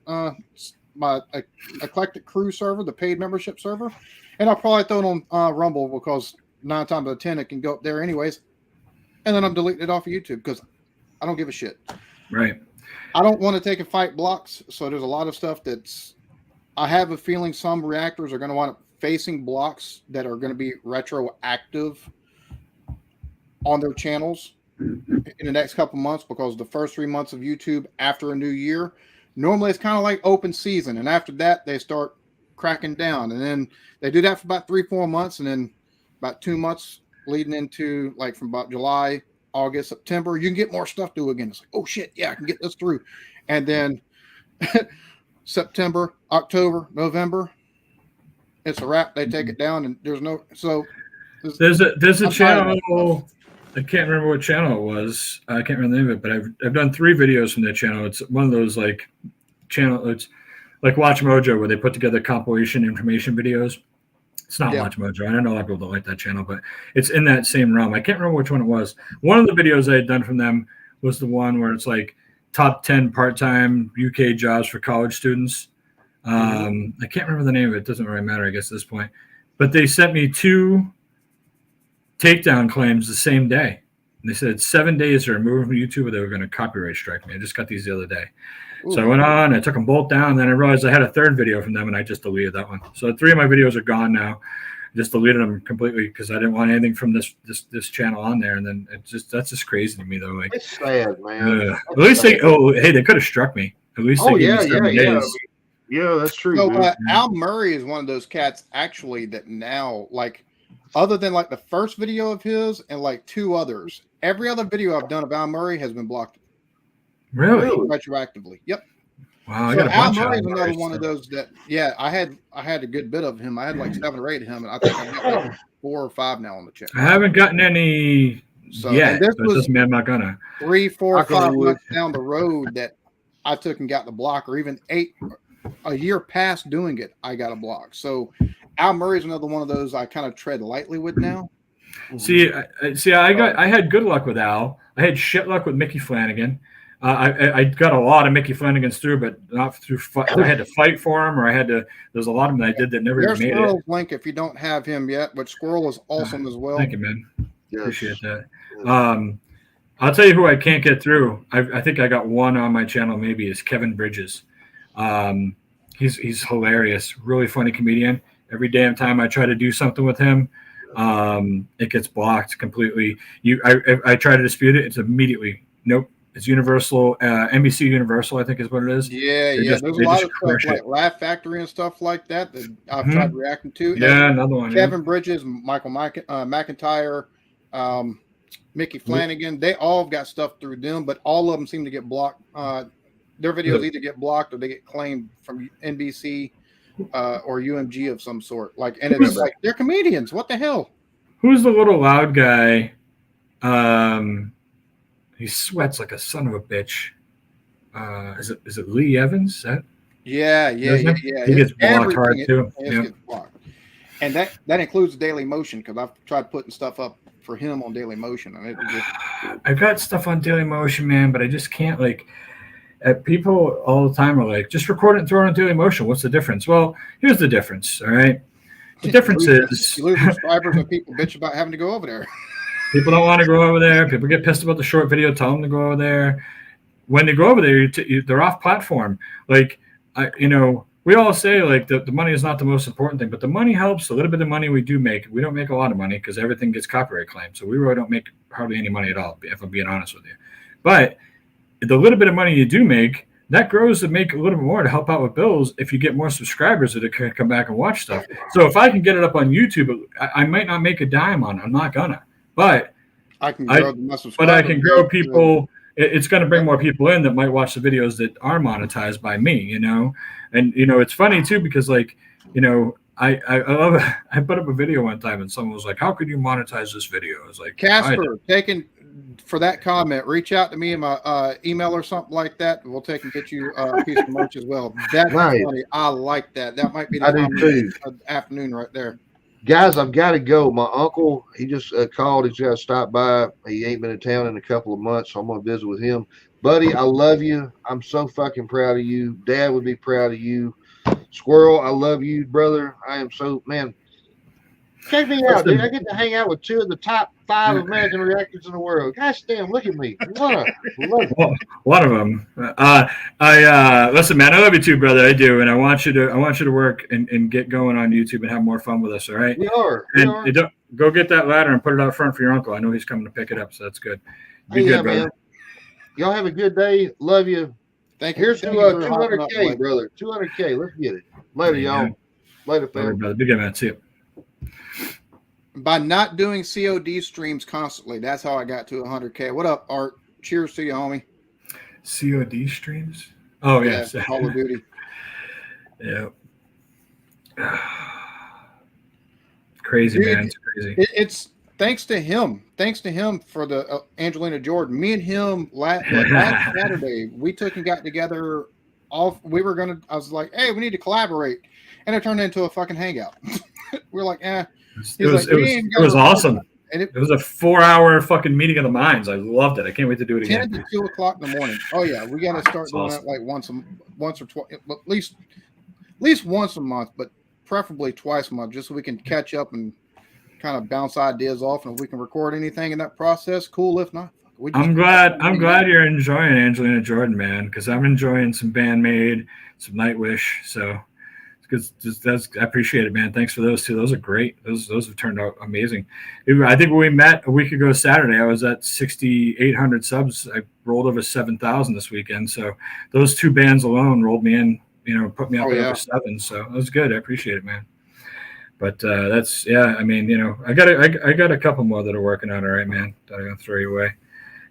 Crew server, the paid membership server, and I'll probably throw it on Rumble because 9 times out of 10 it can go up there anyways. And then I'm deleting it off of YouTube because I don't give a shit. Right. I don't want to take and fight blocks. So there's a lot of stuff I have a feeling some reactors are going to wind up facing blocks that are going to be retroactive on their channels in the next couple months, because the first 3 months of YouTube after a new year, normally it's kind of like open season. And after that, they start cracking down. And then they do that for about 3-4 months. And then about 2 months leading into like from about July, August, September, you can get more stuff to do again. It's like, oh shit, yeah, I can get this through. And then September, October, November, it's a wrap. They take it down, and there's a channel. I can't remember what channel it was. I can't remember the name of it, but I've done 3 videos from that channel. It's one of those like channel. It's like Watch Mojo, where they put together compilation information videos. It's not Watch Mojo. I don't know a lot of people don't like that channel, but it's in that same realm. I can't remember which one it was. One of the videos I had done from them was the one where it's like top 10 part-time UK jobs for college students. I can't remember the name of it. It doesn't really matter, I guess, at this point. But they sent me 2 takedown claims the same day. And they said 7 days to remove them from YouTube, or they were going to copyright strike me. I just got these the other day. Ooh. So I went on, I took them both down, and then I realized I had a 3rd video from them, and I just deleted that one. So 3 of my videos are gone now. I just deleted them completely because I didn't want anything from this channel on there. And then that's just crazy to me, though. Like, it's sad, man. At least they could have struck me. At least they gave me 7 days. Yeah, that's true. So Al Murray is one of those cats actually that now, like, other than like the first video of his and like 2 others, every other video I've done of Al Murray has been blocked. Really? Retroactively. Yep. Wow. So Al Murray is another one of those that, I had a good bit of him. I had like 7 or 8 of him, and I think I've got like 4 or 5 now on the channel. I haven't gotten any So yeah, and this so it was doesn't mean I'm not gonna. 3, 4, Knock on 5 wood. months down the road that I took and got the block, or even a year past doing it, I got a block. So Al Murray's another one of those I kind of tread lightly with now. See, I had good luck with Al. I had shit luck with Mickey Flanagan. I got a lot of Mickey Flanagans through, but not through. I had to fight for him, or I had to. There's a lot of them that I did that never There's even made Squirrel's it. link if you don't have him yet, but Squirrel is awesome as well. Thank you, man. Yes. Appreciate that. I'll tell you who I can't get through. I think I it on my channel. Maybe is Kevin Bridges. He's hilarious, really funny comedian. Every damn time I try to do something with him, it gets blocked completely. I try to dispute it. It's immediately nope. It's Universal, NBC Universal, I think is what it is. Yeah. There's a lot of stuff like Laugh Factory and stuff like that I've tried reacting to. Yeah, another one. Kevin Bridges, Michael McIntyre, Mickey Flanagan, they all got stuff through them, but all of them seem to get blocked. Their videos either get blocked or they get claimed from NBC or UMG of some sort. Like, and it's like they're comedians. What the hell? Who's the little loud guy? He sweats like a son of a bitch. Is it Lee Evans? Yeah. He gets blocked hard too. Gets blocked. And that includes Daily Motion, because I've tried putting stuff up for him on Daily Motion, and I've got stuff on Daily Motion, man, but I just can't people all the time are like, just record it and throw it on Daily Motion. What's the difference? Well, here's the difference. All right, the difference is you lose subscribers and people bitch about having to go over there. People don't want to go over there. People get pissed about the short video. Tell them to go over there. When they go over there, they're off platform. We all say the money is not the most important thing, but the money helps. A little bit of money we do make. We don't make a lot of money because everything gets copyright claimed. So we really don't make hardly any money at all, if I'm being honest with you. But the little bit of money you do make, that grows to make a little bit more to help out with bills if you get more subscribers that can come back and watch stuff. So if I can get it up on YouTube, I might not make a dime on it. I'm not gonna. But I can grow people. It's going to bring more people in that might watch the videos that are monetized by me, And it's funny too because I love it. I put up a video one time and someone was like, "How could you monetize this video?" I was like, Casper, for that comment, reach out to me in my email or something like that. We'll take and get you a piece of merch as well. That's funny. I like that. That might be the afternoon right there. Guys, I've got to go. My uncle, he just called. He's got to stop by. He ain't been in town in a couple of months, so I'm going to visit with him. Buddy, I love you. I'm so fucking proud of you. Dad would be proud of you. Squirrel, I love you, brother. I am so, man. Check me out, dude. I get to hang out with 2 of the top 5 American reactors in the world. Gosh damn, look at me. One of them. Listen, man, I love you too, brother. I do, and I want you to work and get going on YouTube and have more fun with us. All right. We are. Go get that ladder and put it out front for your uncle. I know he's coming to pick it up, so that's good. Be good, brother. Man. Y'all have a good day. Love you. Thank you. Here's to 200K, brother. 200K. Let's get it. Later, y'all. Later, family. Brother. Be good, man. See you. By not doing COD streams constantly, that's how I got to 100K. What up, Art? Cheers to you, homie. COD streams? Oh, yes. Yeah, Call of Duty. Yeah. Crazy, dude, man. It's crazy. It's thanks to him. Thanks to him for the Angelina Jordan. Me and him last Saturday, we took and got together. I was like, hey, we need to collaborate. And it turned into a fucking hangout. We're like, It was awesome. And it was a 4-hour fucking meeting of the minds. I loved it. I can't wait to do it again. 10 to 2 o'clock in the morning. Oh yeah, we got to start doing that like once or twice, at least once a month, but preferably twice a month, just so we can catch up and kind of bounce ideas off. And if we can record anything in that process, cool. If not, I'm glad you're enjoying Angelina Jordan, man, because I'm enjoying some Bandmade, some Nightwish. So. I appreciate it, man. Thanks for those two. Those are great. Those have turned out amazing. I think when we met a week ago Saturday, I was at 6,800 subs. I rolled over 7,000 this weekend. So those 2 bands alone rolled me in, put me up over 7. So it was good. I appreciate it, man. But I mean, I got a couple more that are working out all right, man, that I'm gonna throw you away.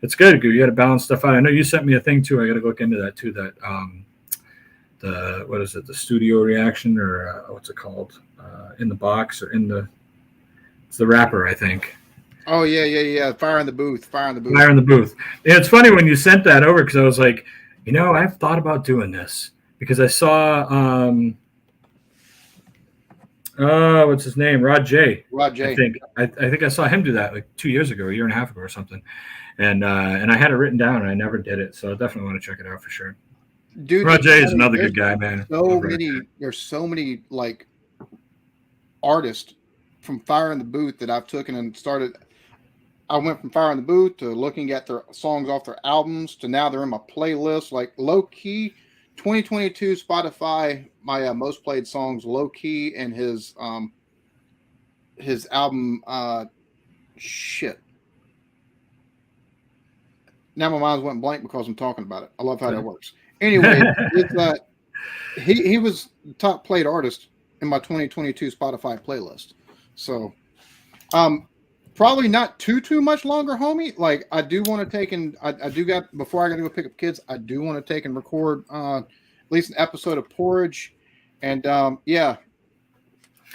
It's good. You got to balance stuff out. I know you sent me a thing too. I got to look into that too. That what is it? The studio reaction or what's it called? In the box or it's the wrapper, I think. Oh yeah. Fire in the booth. Fire in the booth. Fire in the booth. Yeah, it's funny when you sent that over because I was like, I've thought about doing this because I saw what's his name? Rod J. Rod J. I think I saw him do that like 2 years ago, a year and a half ago or something. And I had it written down and I never did it. So I definitely want to check it out for sure. Dude, Rod J is another good guy, man. There's so many like artists from Fire in the Booth that I've taken and started. I went from Fire in the Booth to looking at their songs off their albums to now they're in my playlist. Like low key, 2022 Spotify, my most played songs, low key, and his album. Shit. Now my mind went blank because I'm talking about it. I love how that works. Anyway, it's he was the top played artist in my 2022 Spotify playlist. So, probably not too much longer, homie. Like I do want to take and I do got before I got to go pick up kids. I do want to take and record at least an episode of Porridge, and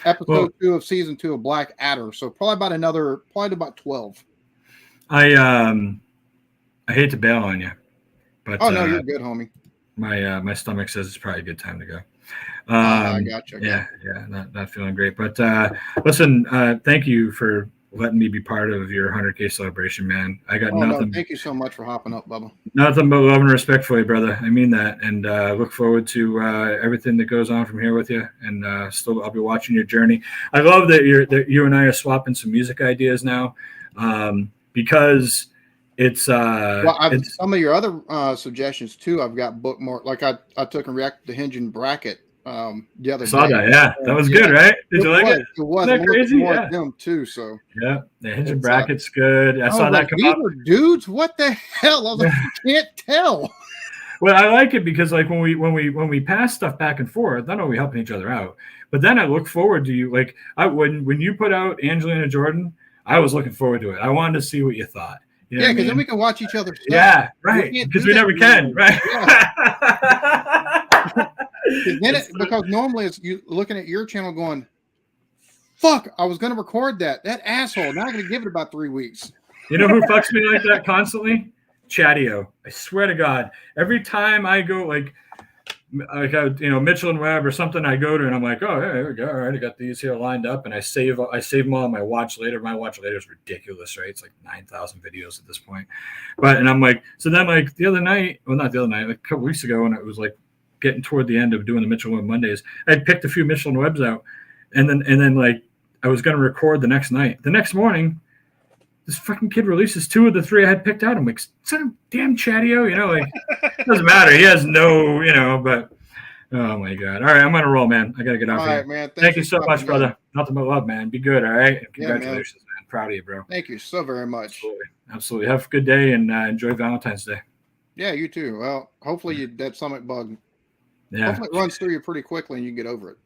episode 2 of season 2 of Black Adder. So probably about 12. I hate to bail on you, but no, you're good, homie. My stomach says it's probably a good time to go. I gotcha. Yeah, not feeling great. But listen, thank you for letting me be part of your 100K celebration, man. I got nothing. No, thank you so much for hopping up, Bubba. Nothing but love and respect for you, brother. I mean that, and look forward to everything that goes on from here with you. And I'll be watching your journey. I love that you and I are swapping some music ideas now, because it's some of your other suggestions too. I've got bookmarked. Like I took and reacted to Hinge and Bracket the other day. Saw that, yeah. That was good, right? Did you like it? It was. Isn't that crazy? Yeah. Them too. So yeah, the Hinge and Bracket's good. I saw that come these up. Were dudes, what the hell? I was like, you can't tell. Well, I like it because like when we pass stuff back and forth, not only helping each other out, but then I look forward to you. Like when you put out Angelina Jordan, I was looking forward to it. I wanted to see what you thought. You know because then we can watch each other's stuff. Yeah, right. Because we never can, right? Yeah. Because normally it's you looking at your channel going, fuck, I was going to record that asshole. Now I'm going to give it about 3 weeks. You know who fucks me like that constantly? Chatio. I swear to God, every time I go like Mitchell and Webb or something, I go to and I'm like, oh, yeah, here we go. All right, I got these here lined up, and I save them all on my watch later. My watch later is ridiculous, right? It's like 9,000 videos at this point. And I'm like, so then like the other night, well, not the other night, like a couple weeks ago, when it was like getting toward the end of doing the Mitchell and Webb Mondays, I picked a few Mitchell and Webbs out, and then like I was going to record the next night. The next morning, this fucking kid releases 2 of the 3 I had picked out. I'm like, son of damn Chatio, like it doesn't matter. He has no, but oh my God. All right, I'm on a roll, man. I gotta get off here. All right, man. Thank you so much, brother. Nothing but love, man. Be good, all right? Congratulations, man. Proud of you, bro. Thank you so very much. Absolutely. Have a good day and enjoy Valentine's Day. Yeah, you too. Well, hopefully that stomach bug. Yeah. Hopefully it runs through you pretty quickly and you get over it.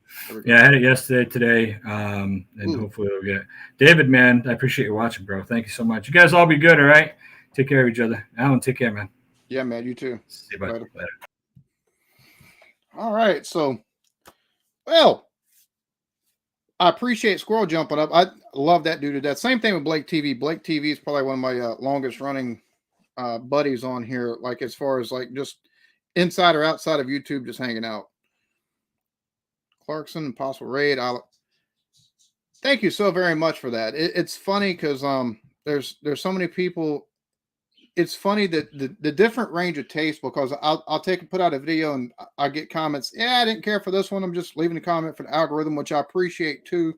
Yeah, I had it yesterday, today, and hopefully it'll get it. David, man, I appreciate you watching, bro. Thank you so much. You guys all be good, all right? Take care of each other. Alan, take care, man. Yeah, man, you too. See you, buddy. Later. All right, so, well, I appreciate Squirrel jumping up. I love that dude to death. Same thing with Blake TV. Blake TV is probably one of my longest running buddies on here, like as far as like just inside or outside of YouTube, just hanging out. Clarkson, Possible Raid. Thank you so very much for that. It's funny because there's so many people. It's funny that the different range of taste, because I'll take and put out a video and I get comments. Yeah, I didn't care for this one. I'm just leaving a comment for the algorithm, which I appreciate too.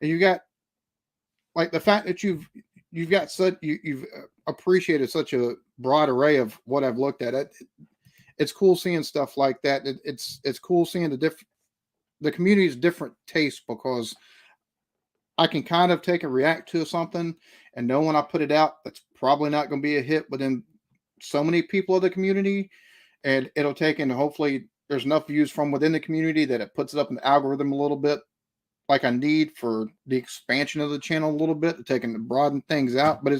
And you got like the fact that you've appreciated such a broad array of what I've looked at. It's cool seeing stuff like that. It's cool seeing the community's different tastes, because I can kind of take and react to something and know when I put it out, that's probably not going to be a hit within so many people of the community, and it'll take, and hopefully there's enough views from within the community that it puts it up in the algorithm a little bit like I need for the expansion of the channel a little bit, to take and broaden things out. But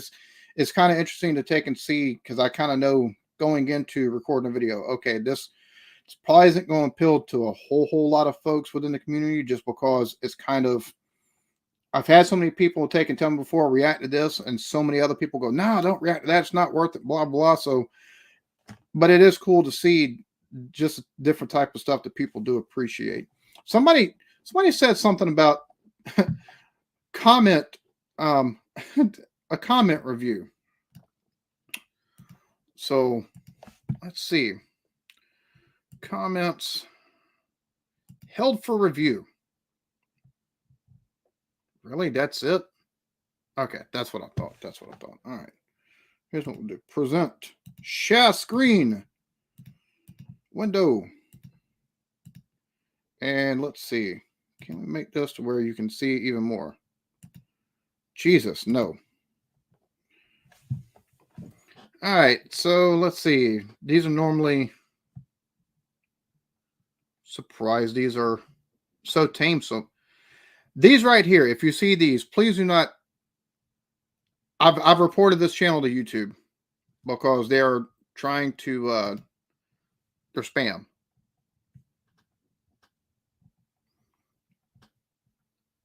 it's kind of interesting to take and see, because I kind of know going into recording a video, okay, this probably isn't going to appeal to a whole lot of folks within the community, just because it's kind of I've had so many people take and tell me before react to this, and so many other people go, "No, don't react to that. It's not worth it." Blah blah. So, but it is cool to see just different type of stuff that people do appreciate. Somebody said something about comment, um, a comment review. So let's see. Comments held for review. Really? That's it? Okay, that's what I thought. That's what I thought. All right. Here's what we'll do. Present. Share screen. Window. And let's see. Can we make this to where you can see even more? Jesus, no. All right, so let's see. These are normally surprise. These are so tame. So these right here, if you see these, please do not. I've reported this channel to YouTube because they are trying to they're spam.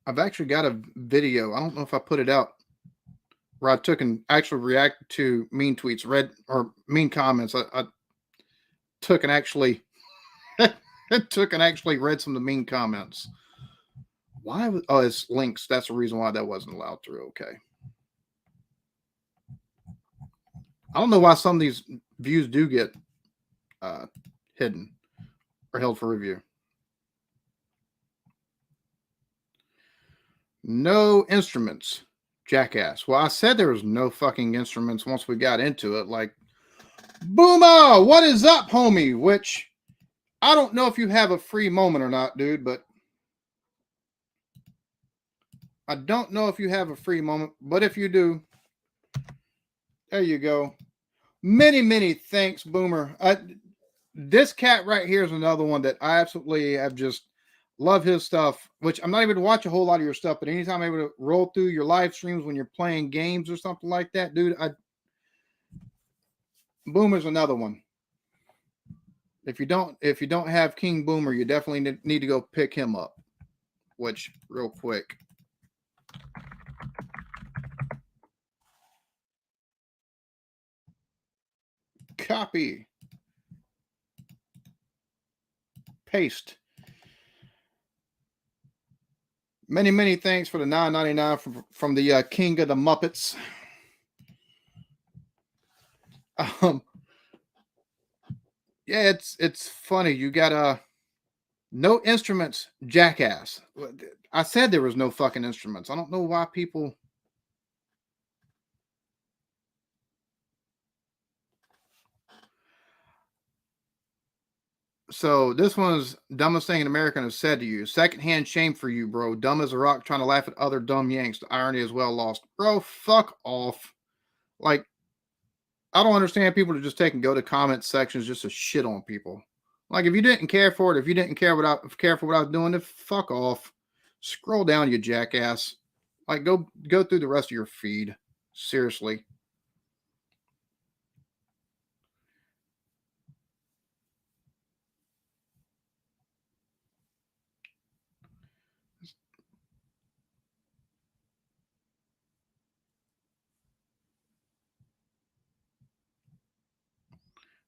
I've actually got a video. I don't know if I put it out where I took and actually reacted to mean tweets, read or mean comments. I took and actually read some of the mean comments. Why? Oh, it's links. That's the reason why that wasn't allowed through. Okay. I don't know why some of these views do get hidden or held for review. No instruments, jackass. Well, I said there was no fucking instruments once we got into it. Like, Bonneau, what is up, homie? Which I don't know if you have a free moment or not, dude, but I don't know if you have a free moment, but if you do, there you go. Many, many thanks, Boomer. This cat right here is another one that I absolutely have just love his stuff, which I'm not able to watch a whole lot of your stuff, but anytime I'm able to roll through your live streams when you're playing games or something like that, dude, Boomer's another one. If you don't have King Boomer, you definitely need to go pick him up. Which, real quick. Copy. Paste. Many, many thanks for the $9.99 from the King of the Muppets. Yeah, it's funny. You got no instruments, jackass. I said there was no fucking instruments. I don't know why people. So this one's dumbest thing an American has said to you. Secondhand shame for you, bro. Dumb as a rock trying to laugh at other dumb yanks. The irony is well lost. Bro, fuck off. Like, I don't understand people to just take and go to comment sections just to shit on people. Like, if you didn't care for it, if you didn't care for what I was doing, then fuck off. Scroll down, you jackass. Like, go through the rest of your feed. Seriously.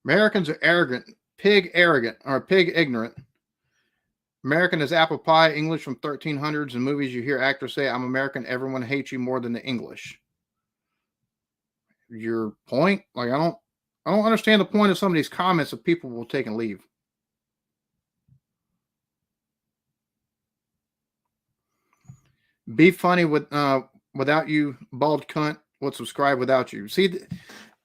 Americans are arrogant, pig ignorant. American is apple pie, English from 1300s. In movies, you hear actors say, "I'm American, everyone hates you more than the English." Your point? Like, I don't understand the point of some of these comments that people will take and leave. Be funny without you, bald cunt. Would subscribe without you. See,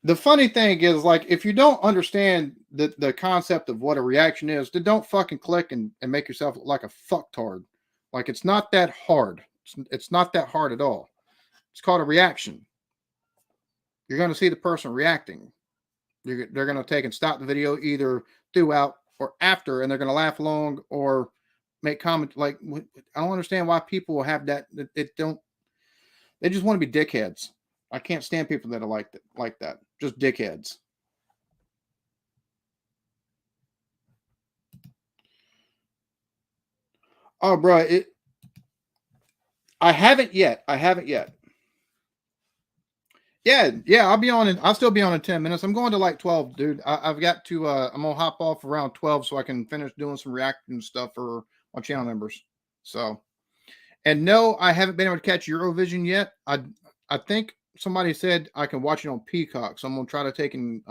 the funny thing is, like, if you don't understand the concept of what a reaction is, then don't fucking click and make yourself look like a fucktard. Like, it's not that hard. It's not that hard at all. It's called a reaction. You're going to see the person reacting. They're going to take and stop the video either throughout or after, and they're going to laugh along or make comments. Like, I don't understand why people will have that. They just want to be dickheads. I can't stand people that are like that. Just dickheads. Oh, bro, I haven't yet. Yeah, I'll still be on in 10 minutes. I'm going to like 12, dude. I've got to. I'm gonna hop off around 12 so I can finish doing some reacting stuff for my channel members. So, and no, I haven't been able to catch Eurovision yet. I think somebody said I can watch it on Peacock, so I'm gonna try to take and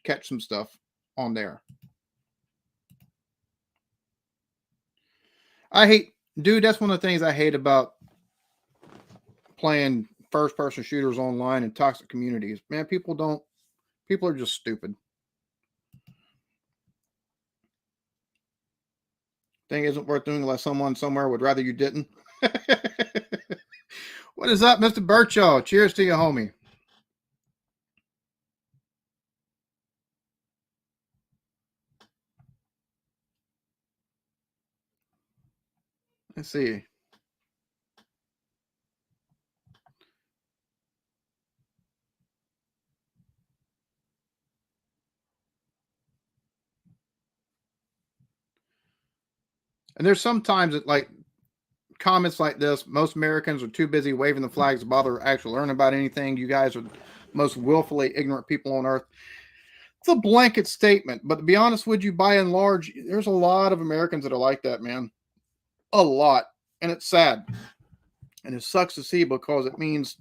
catch some stuff on there. Dude, that's one of the things I hate about playing first-person shooters online in toxic communities. Man, people are just stupid. Thing isn't worth doing unless someone somewhere would rather you didn't. What is up, Mr. Birchall? Cheers to you, homie. Let's see. And there's sometimes that like comments like this, most Americans are too busy waving the flags to bother actually learning about anything. You guys are the most willfully ignorant people on earth. It's a blanket statement, but to be honest with you, by and large, there's a lot of Americans that are like that, man. A lot. And it's sad. And it sucks to see because it means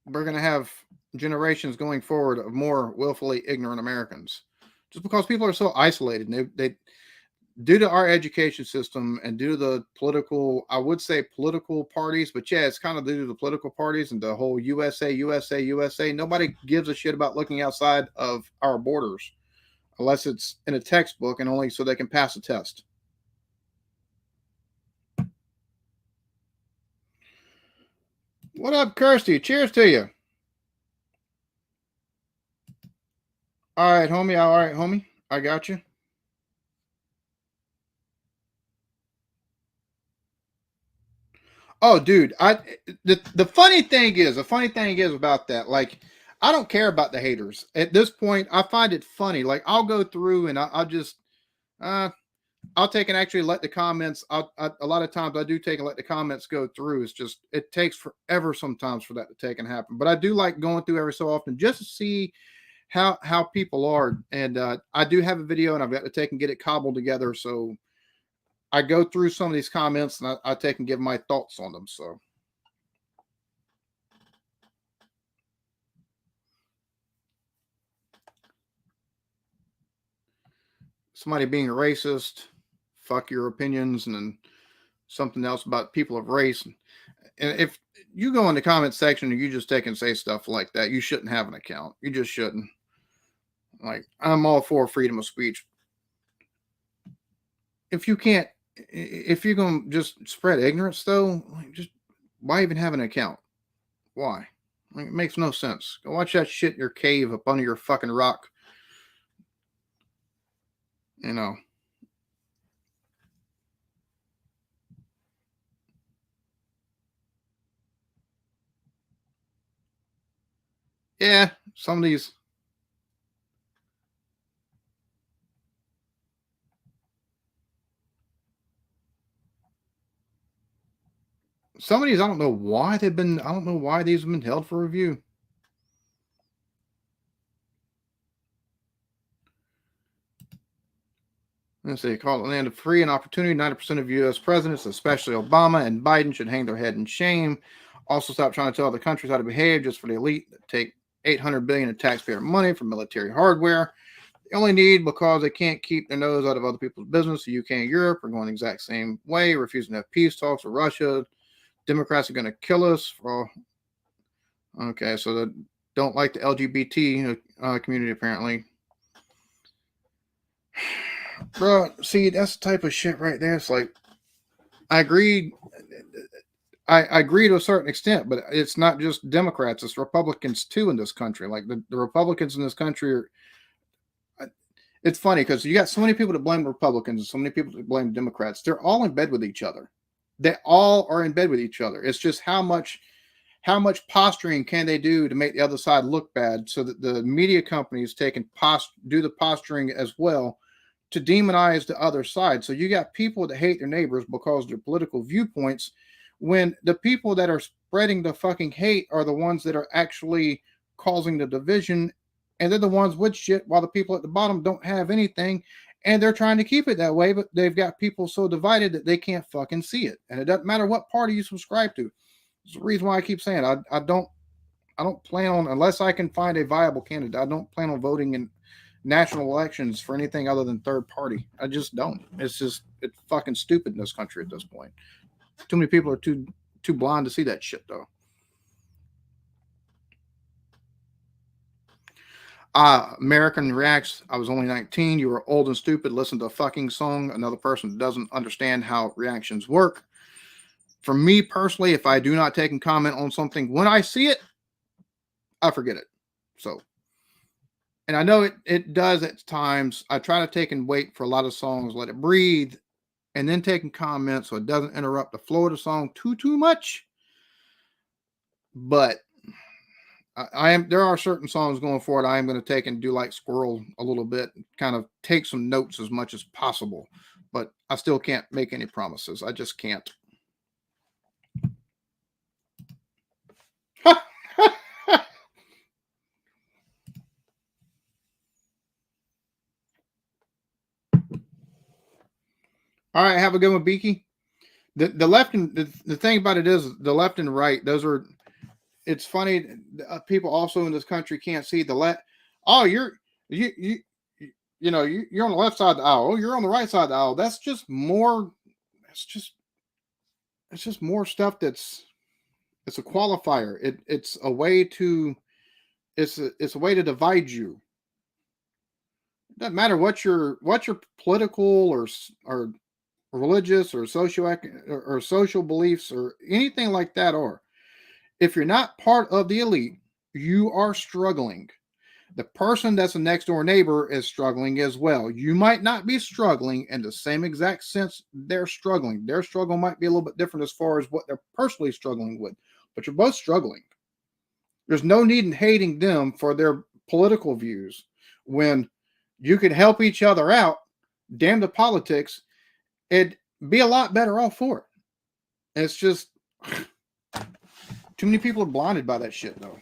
we're going to have generations going forward of more willfully ignorant Americans. Just because people are so isolated. They due to our education system and due to the political, I would say political parties, but yeah, it's kind of due to the political parties and the whole USA. Nobody gives a shit about looking outside of our borders unless it's in a textbook and only so they can pass a test. What up, Kirsty? Cheers to you. All right, homie. I got you. Oh, dude, the funny thing is about that, like, I don't care about the haters at this point. I find it funny. Like, I'll go through and I'll just, I'll take and actually let the comments. A lot of times I do take and let the comments go through. It's just it takes forever sometimes for that to take and happen. But I do like going through every so often just to see how people are. And I do have a video and I've got to take and get it cobbled together. So I go through some of these comments and I take and give my thoughts on them. So. Somebody being racist, fuck your opinions, and then something else about people of race. And if you go in the comment section and you just take and say stuff like that, you shouldn't have an account. You just shouldn't. Like, I'm all for freedom of speech. If you're going to just spread ignorance, though, just why even have an account? Why? Like, it makes no sense. Go watch that shit in your cave up under your fucking rock. You know. Yeah, some of these. Some of these, I don't know why these have been held for review. Let's see, call the land of free and opportunity. 90% of U.S. presidents, especially Obama and Biden, should hang their head in shame. Also, stop trying to tell other countries how to behave just for the elite that take $800 billion in taxpayer money for military hardware. They only need because they can't keep their nose out of other people's business. The UK and Europe are going the exact same way, refusing to have peace talks with Russia. Democrats are going to kill us. Okay, so they don't like the LGBT community, apparently. Bro, see, that's the type of shit right there. It's like, I agree to a certain extent, but it's not just Democrats, it's Republicans too in this country. Like the Republicans in this country it's funny because you got so many people to blame Republicans and so many people to blame Democrats. They're all in bed with each other. They all are in bed with each other. It's just how much posturing can they do to make the other side look bad so that the media companies do the posturing as well to demonize the other side. So you got people that hate their neighbors because of their political viewpoints, when the people that are spreading the fucking hate are the ones that are actually causing the division, and they're the ones with shit, while the people at the bottom don't have anything, and they're trying to keep it that way, but they've got people so divided that they can't fucking see it. And it doesn't matter what party you subscribe to. It's the reason why I keep saying I don't plan on, unless I can find a viable candidate, I don't plan on voting in national elections for anything other than third party. I just don't. It's fucking stupid in this country at this point. Too many people are too blind to see that shit, though. American reacts, I was only 19. You were old and stupid. Listen to a fucking song. Another person doesn't understand how reactions work. For me personally, if I do not take and comment on something when I see it, I forget it. So, and I know it does at times. I try to take and wait for a lot of songs, let it breathe, and then take and comment so it doesn't interrupt the flow of the song too much. But there are certain songs going forward I am going to take and do like Squirrel a little bit, kind of take some notes as much as possible. But I still can't make any promises. I just can't. All right, have a good one, Beaky. The left and the thing about it is the left and right. Those are. It's funny. People also in this country can't see the left. Oh, you're on the left side of the aisle. Oh, you're on the right side of the aisle. That's just more. It's just more stuff. It's a qualifier. It's a way to. It's a way to divide you. It doesn't matter what your political or religious or social beliefs or anything like that are. If you're not part of the elite, you are struggling. The person that's a next door neighbor is struggling as well. You might not be struggling in the same exact sense they're struggling. Their struggle might be a little bit different as far as what they're personally struggling with, but you're both struggling. There's no need in hating them for their political views when you can help each other out. Damn the politics. It'd be a lot better off for it. It's just too many people are blinded by that shit, though.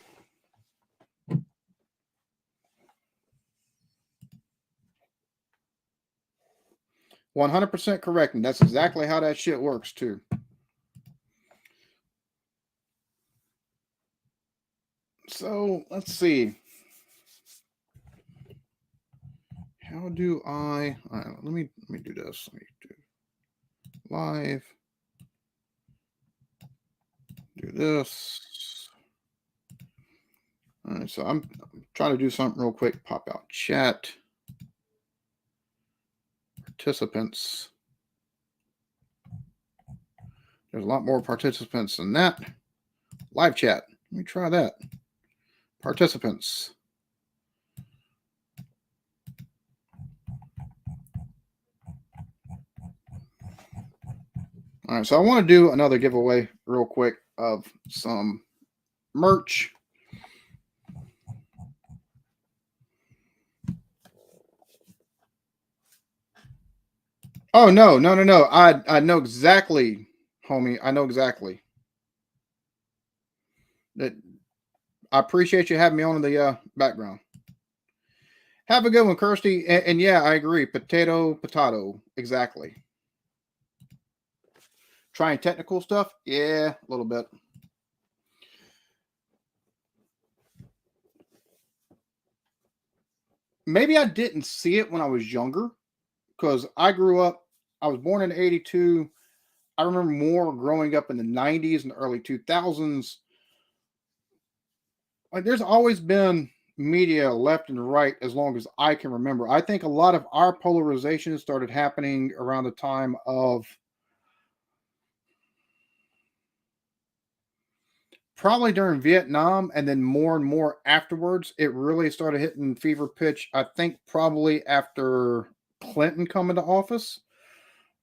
%100% correct, and that's exactly how that shit works too. So let's see. How do I? Let me do this. Let me do live. Do this. All right, so I'm trying to do something real quick. Pop out chat. Participants. There's a lot more participants than that. Live chat. Let me try that. Participants. All right, so I want to do another giveaway real quick of some merch. Oh, no. I know exactly, homie. I know exactly. That. I appreciate you having me on in the background. Have a good one, Kirsty. And yeah, I agree. Potato. Exactly. Trying technical stuff? Yeah, a little bit. Maybe I didn't see it when I was younger because I was born in 82. I remember more growing up in the 90s and the early 2000s. Like, there's always been media left and right as long as I can remember. I think a lot of our polarization started happening around the time of probably during Vietnam, and then more and more afterwards. It really started hitting fever pitch, I think, probably after Clinton coming to office.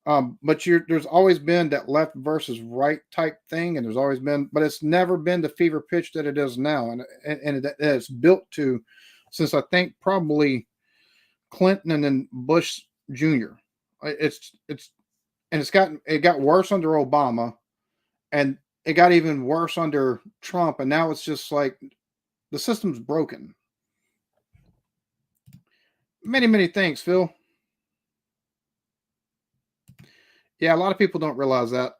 But there's always been that left versus right type thing, and there's always been, but it's never been the fever pitch that it is now, and it's built to, since I think probably Clinton and then Bush Jr. It got worse under Obama, and it got even worse under Trump, and now it's just like the system's broken. Many, many thanks, Phil. Yeah, a lot of people don't realize that.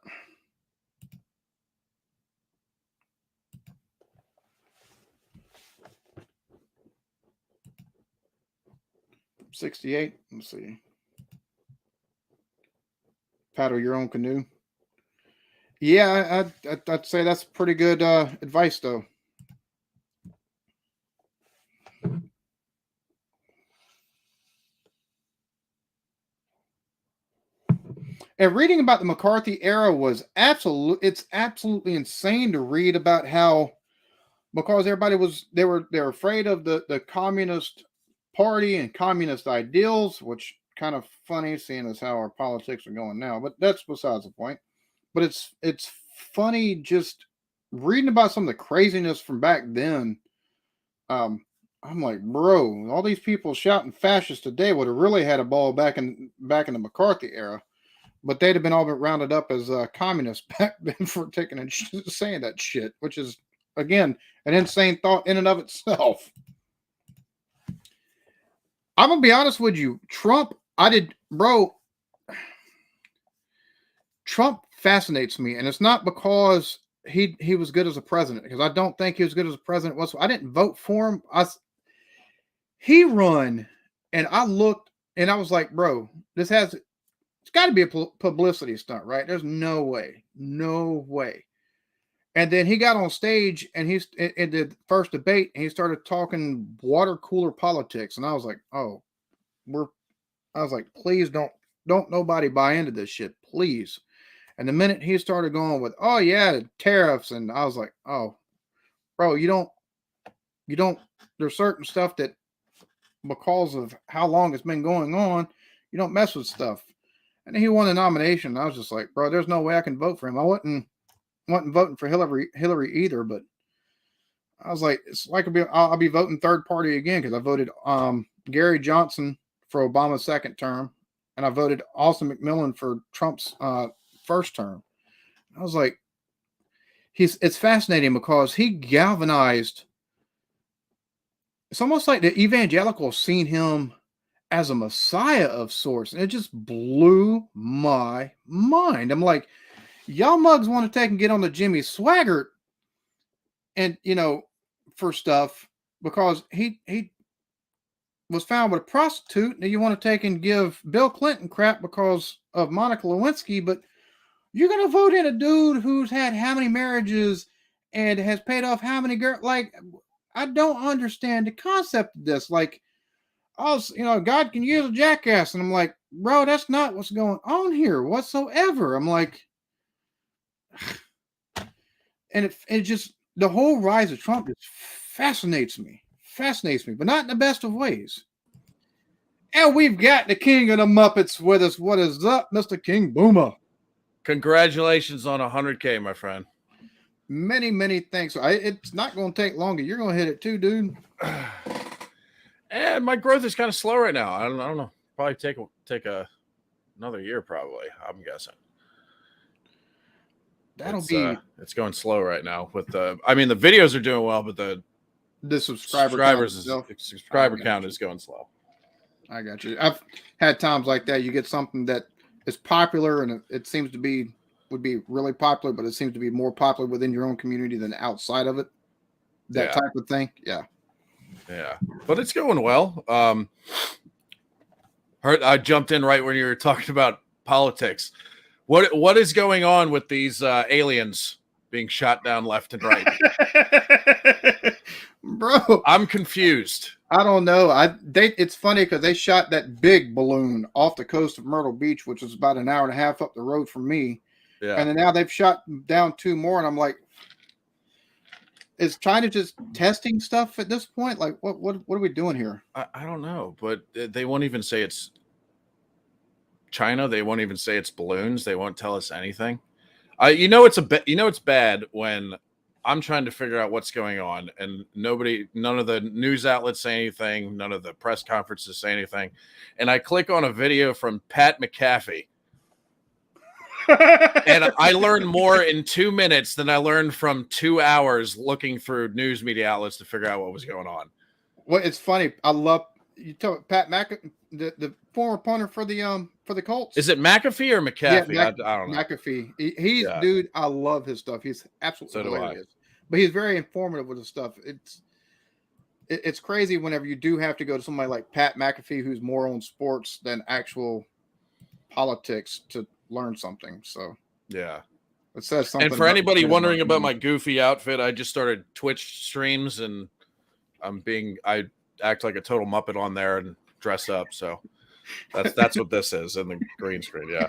$68. Let's see. Paddle your own canoe. Yeah, I'd say that's pretty good advice, though. And reading about the McCarthy era was it's absolutely insane to read about how, because everybody they're afraid of the Communist Party and communist ideals, which kind of funny seeing as how our politics are going now, but that's besides the point. But it's funny just reading about some of the craziness from back then. I'm like, bro, all these people shouting fascist today would have really had a ball back in the McCarthy era. But they'd have all been rounded up as communists back then for taking and saying that shit, which is, again, an insane thought in and of itself. I'm going to be honest with you. Trump fascinates me. And it's not because he was good as a president, because I don't think he was good as a president. I didn't vote for him. He run, and I looked, and I was like, bro, it's got to be a publicity stunt, right? There's no way. And then he got on stage and he in the first debate and he started talking water cooler politics. And I was like, please don't nobody buy into this shit, please. And the minute he started going with, oh yeah, tariffs, and I was like, oh, bro, you don't, there's certain stuff that because of how long it's been going on, you don't mess with stuff. And he won the nomination. I was just like, bro, there's no way I can vote for him. I wasn't voting for Hillary either, but I was like, it's like I'll be voting third party again, because I voted Gary Johnson for Obama's second term, and I voted Austin McMillan for Trump's first term. I was like, it's fascinating because he galvanized. It's almost like the evangelicals seen him as a messiah of sorts, and it just blew my mind. I'm like, y'all mugs want to take and get on the Jimmy Swaggart and for stuff because he was found with a prostitute, and you want to take and give Bill Clinton crap because of Monica Lewinsky, but you're gonna vote in a dude who's had how many marriages and has paid off how many girls? Like, I don't understand the concept of this. Like, God can use a jackass. And I'm like, bro, that's not what's going on here whatsoever. I'm like, and it just, the whole rise of Trump just fascinates me, but not in the best of ways. And we've got the king of the Muppets with us. What is up, Mr. King Boomer? Congratulations on 100K, my friend. Many, many thanks. It's not going to take longer. You're going to hit it too, dude. And my growth is kind of slow right now. I don't know. Probably take another year. Probably, I'm guessing. It's going slow right now. With the videos are doing well, but the subscriber count is going slow. I got you. I've had times like that. You get something that is popular, and it seems to would be really popular, but it seems to be more popular within your own community than outside of it. That type of thing. Yeah. Yeah, but it's going well. I jumped in right when you were talking about politics. What is going on with these aliens being shot down left and right? Bro, I'm confused. I don't know. It's funny because they shot that big balloon off the coast of Myrtle Beach, which is about an hour and a half up the road from me. Yeah. And then now they've shot down two more, and I'm like, is China just testing stuff at this point? Like, what are we doing here? I don't know, but they won't even say it's China. They won't even say it's balloons. They won't tell us anything. It's bad when I'm trying to figure out what's going on, and none of the news outlets say anything, none of the press conferences say anything, and I click on a video from Pat McAfee, and I learned more in 2 minutes than I learned from 2 hours looking through news media outlets to figure out what was going on. Well, it's funny. I love you. Tell Pat the former punter for the Colts. Is it McAfee or McAfee? Yeah, I don't know. McAfee. He's dude. I love his stuff. He's absolutely hilarious. But he's very informative with his stuff. It's crazy whenever you do have to go to somebody like Pat McAfee, who's more on sports than actual politics, to learn something. So yeah, it says something. And for anybody wondering about my goofy outfit, I just started Twitch streams, and I act like a total Muppet on there and dress up. So that's what this is in the green screen. Yeah.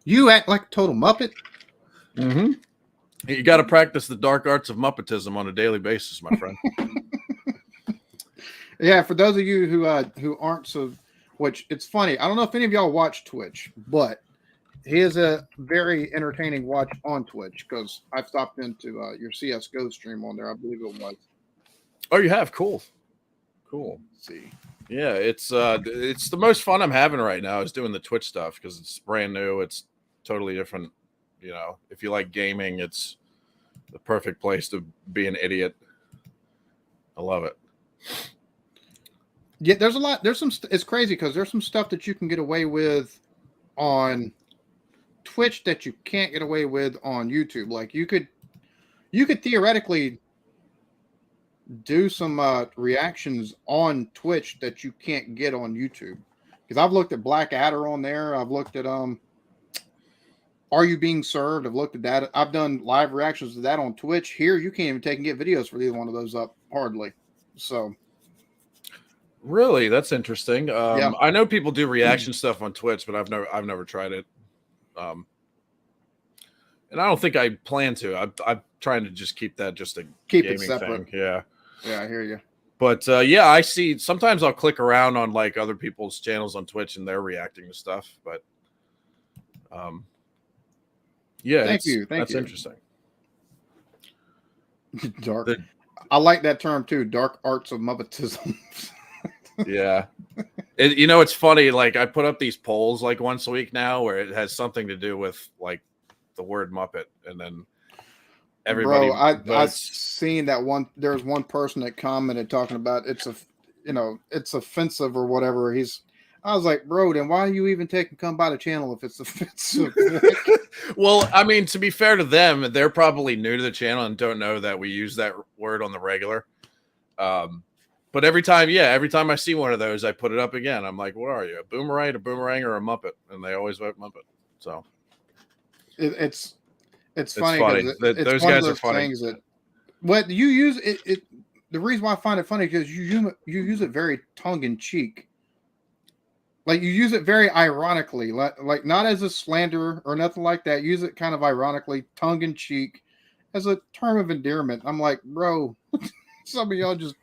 You act like a total Muppet. Mm-hmm. You got to practice the dark arts of Muppetism on a daily basis, my friend. Yeah, for those of you who aren't so, which it's funny. I don't know if any of y'all watch Twitch, but he is a very entertaining watch on Twitch because I've stopped into your CS:GO stream on there. I believe it was. Oh, you have? Cool. Let's see. Yeah, it's the most fun I'm having right now is doing the Twitch stuff because it's brand new. It's totally different. You know, if you like gaming, it's the perfect place to be an idiot. I love it. Yeah, there's a lot. There's some. It's crazy because there's some stuff that you can get away with on Twitch that you can't get away with on YouTube. Like you could theoretically do some reactions on Twitch that you can't get on YouTube. Because I've looked at Black Adder on there. I've looked at Are You Being Served? I've looked at that. I've done live reactions to that on Twitch. Here, you can't even take and get videos for either one of those up hardly. So. Really, that's interesting. Yeah. I know people do reaction stuff on Twitch, but I've never tried it. And I don't think I plan to. I'm trying to just keep that just a gaming it separate. Thing. Yeah. Yeah, I hear you. But yeah, I see. Sometimes I'll click around on like other people's channels on Twitch, and they're reacting to stuff. But yeah, Thank you. That's interesting. Dark. I like that term too. Dark arts of Muppetism. Yeah. It's funny. Like I put up these polls like once a week now where it has something to do with like the word Muppet, and then everybody. Bro, I've seen that one. There's one person that commented talking about it's offensive or whatever. I was like, bro, then why do you even come by the channel if it's offensive? Well, I mean, to be fair to them, they're probably new to the channel and don't know that we use that word on the regular. But every time I see one of those, I put it up again. I'm like, what are you, a boomerang, or a Muppet? And they always vote Muppet. So it's funny. It's those one guys of those are funny. Things that what you use it. The reason why I find it funny because you use it very tongue in cheek. Like you use it very ironically, like not as a slander or nothing like that. Use it kind of ironically, tongue in cheek, as a term of endearment. I'm like, bro, some of y'all just.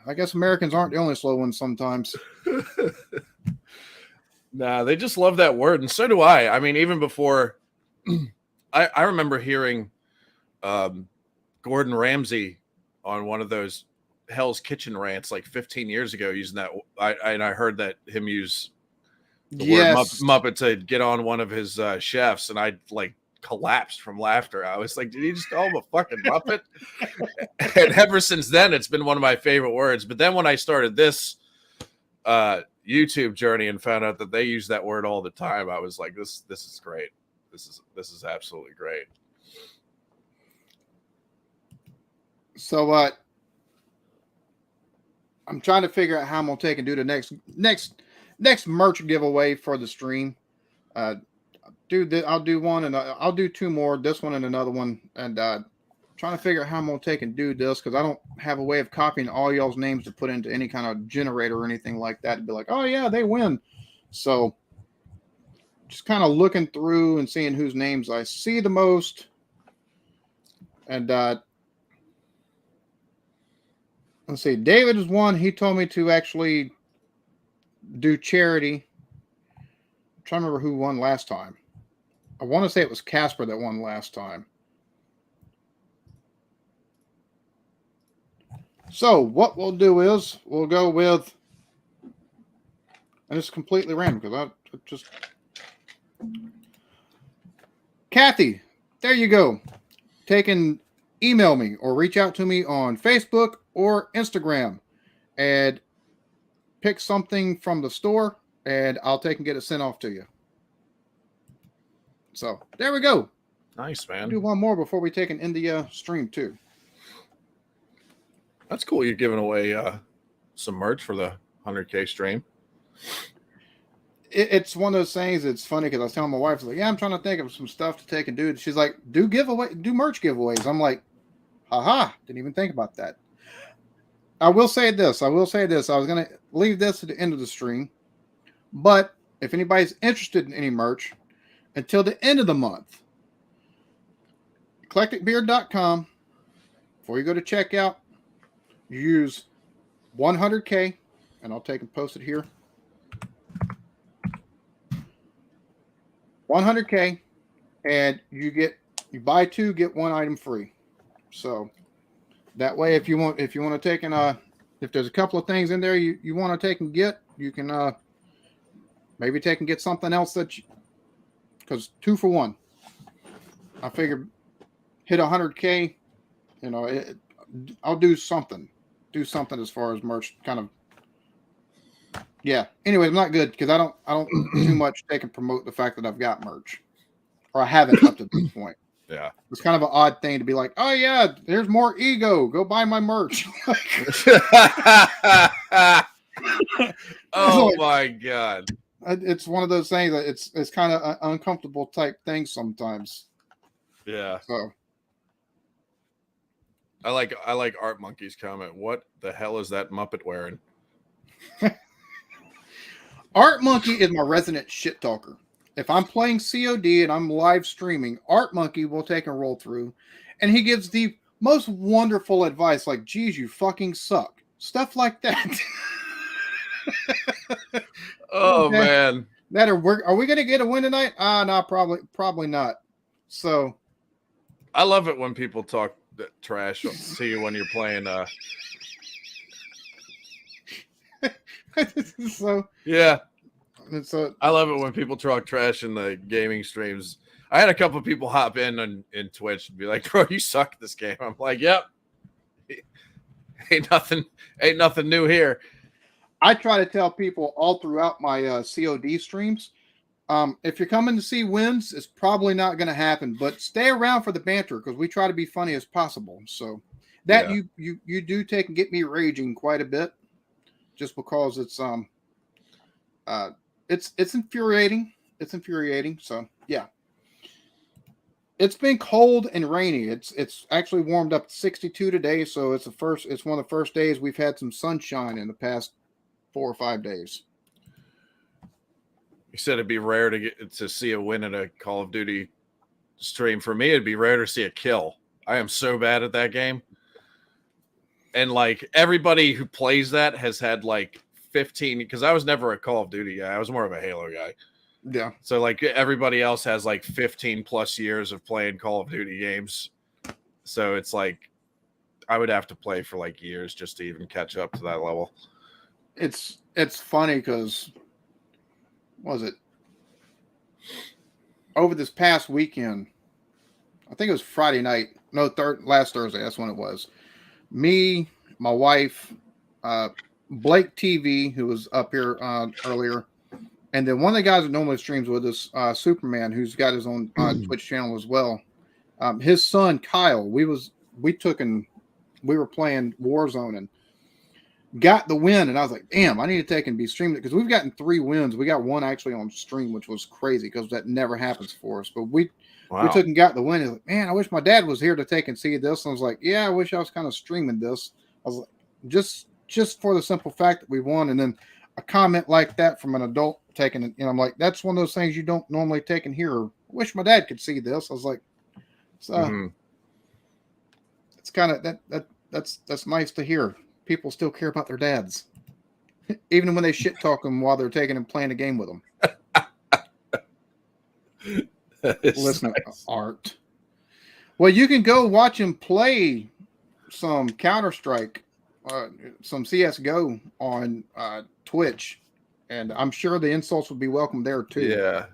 I guess Americans aren't the only slow ones sometimes. Nah, they just love that word, and so do I. I mean, even before, I remember hearing Gordon Ramsay on one of those Hell's Kitchen rants like 15 years ago using that. I heard that him use the word Muppet to get on one of his chefs, and I like collapsed from laughter. I was like, did he just call him a fucking Muppet? And ever since then, it's been one of my favorite words. But then when I started this YouTube journey and found out that they use that word all the time, I was like, this is great. This is absolutely great. So I'm trying to figure out how I'm gonna take and do the next merch giveaway for the stream. I'll do one and I'll do two more. This one and another one, and trying to figure out how I'm gonna take and do this because I don't have a way of copying all y'all's names to put into any kind of generator or anything like that to be like, oh yeah, they win. So just kind of looking through and seeing whose names I see the most, and let's see. David is one. He told me to actually do charity. I'm trying to remember who won last time. I want to say it was Casper that won last time. So what we'll do is we'll go with, and it's completely random because I just Kathy. There you go. Email me or reach out to me on Facebook or Instagram and pick something from the store, and I'll take and get it sent off to you. So there we go. Nice, man. Do one more before we take an India stream too. That's cool. You're giving away some merch for the 100K stream. It's one of those things. It's funny because I was telling my wife, like, yeah, I'm trying to think of some stuff to take and do. She's like, do merch giveaways. I'm like, haha, didn't even think about that. I will say this. I was going to leave this at the end of the stream, but if anybody's interested in any merch, until the end of the month, eclecticbeard.com, before you go to checkout, you use 100K, and I'll take and post it here. 100K, and you buy two, get one item free. So that way, if you want to take and if there's a couple of things in there you want to take and get, you can maybe take and get something else because 2 for 1. I figured hit 100K, I'll do something as far as merch kind of. Yeah. Anyway, I'm not good because I don't too much take and promote the fact that I've got merch, or I haven't up to this point. Yeah. It's kind of an odd thing to be like, oh yeah, there's more ego. Go buy my merch. Oh my God. It's one of those things that it's kind of an uncomfortable type thing sometimes. Yeah. So I like Art Monkey's comment. What the hell is that Muppet wearing? Art Monkey is my resident shit talker. If I'm playing COD and I'm live streaming, Art Monkey will take a roll through, and he gives the most wonderful advice, like, geez, you fucking suck. Stuff like that. Oh, man. Are we going to get a win tonight? No, probably not. So. I love it when people talk trash to you when you're playing. So yeah, I love it when people talk trash in the gaming streams. I had a couple of people hop in Twitch and be like, "Bro, you suck at this game." I'm like, "Yep, ain't nothing new here." I try to tell people all throughout my COD streams, if you're coming to see wins, it's probably not going to happen. But stay around for the banter because we try to be funny as possible. So that you do take and get me raging quite a bit. Just because it's infuriating. It's infuriating. So yeah, it's been cold and rainy. It's actually warmed up to 62 today. So it's one of the first days we've had some sunshine in the past 4 or 5 days. You said it'd be rare to see a win in a Call of Duty stream. For me, it'd be rare to see a kill. I am so bad at that game. And like everybody who plays that has had like 15, because I was never a Call of Duty guy. I was more of a Halo guy. Yeah. So like everybody else has like 15 plus years of playing Call of Duty games. So it's like I would have to play for like years just to even catch up to that level. It's funny because was it over this past weekend? I think it was Friday night. No, last Thursday. That's when it was. Me, my wife, Blake TV, who was up here earlier, and then one of the guys that normally streams with us, Superman, who's got his own Twitch channel as well. His son Kyle, we were playing Warzone and got the win, and I was like, damn, I need to take and be streaming it because we've gotten 3 wins. We got one actually on stream, which was crazy because that never happens for us. But we took and got the win. He's like, man, I wish my dad was here to take and see this. And I was like, yeah, I wish I was kind of streaming this. I was like, just for the simple fact that we won. And then a comment like that from an adult taking it, I'm like, that's one of those things you don't normally take and hear. I wish my dad could see this. I was like, so it's kind of that's nice to hear. People still care about their dads, even when they shit talk them while they're taking and playing a game with them. Listen, nice. Art. Well, you can go watch him play some Counter-Strike some CS:GO on Twitch, and I'm sure the insults would be welcome there too. Yeah.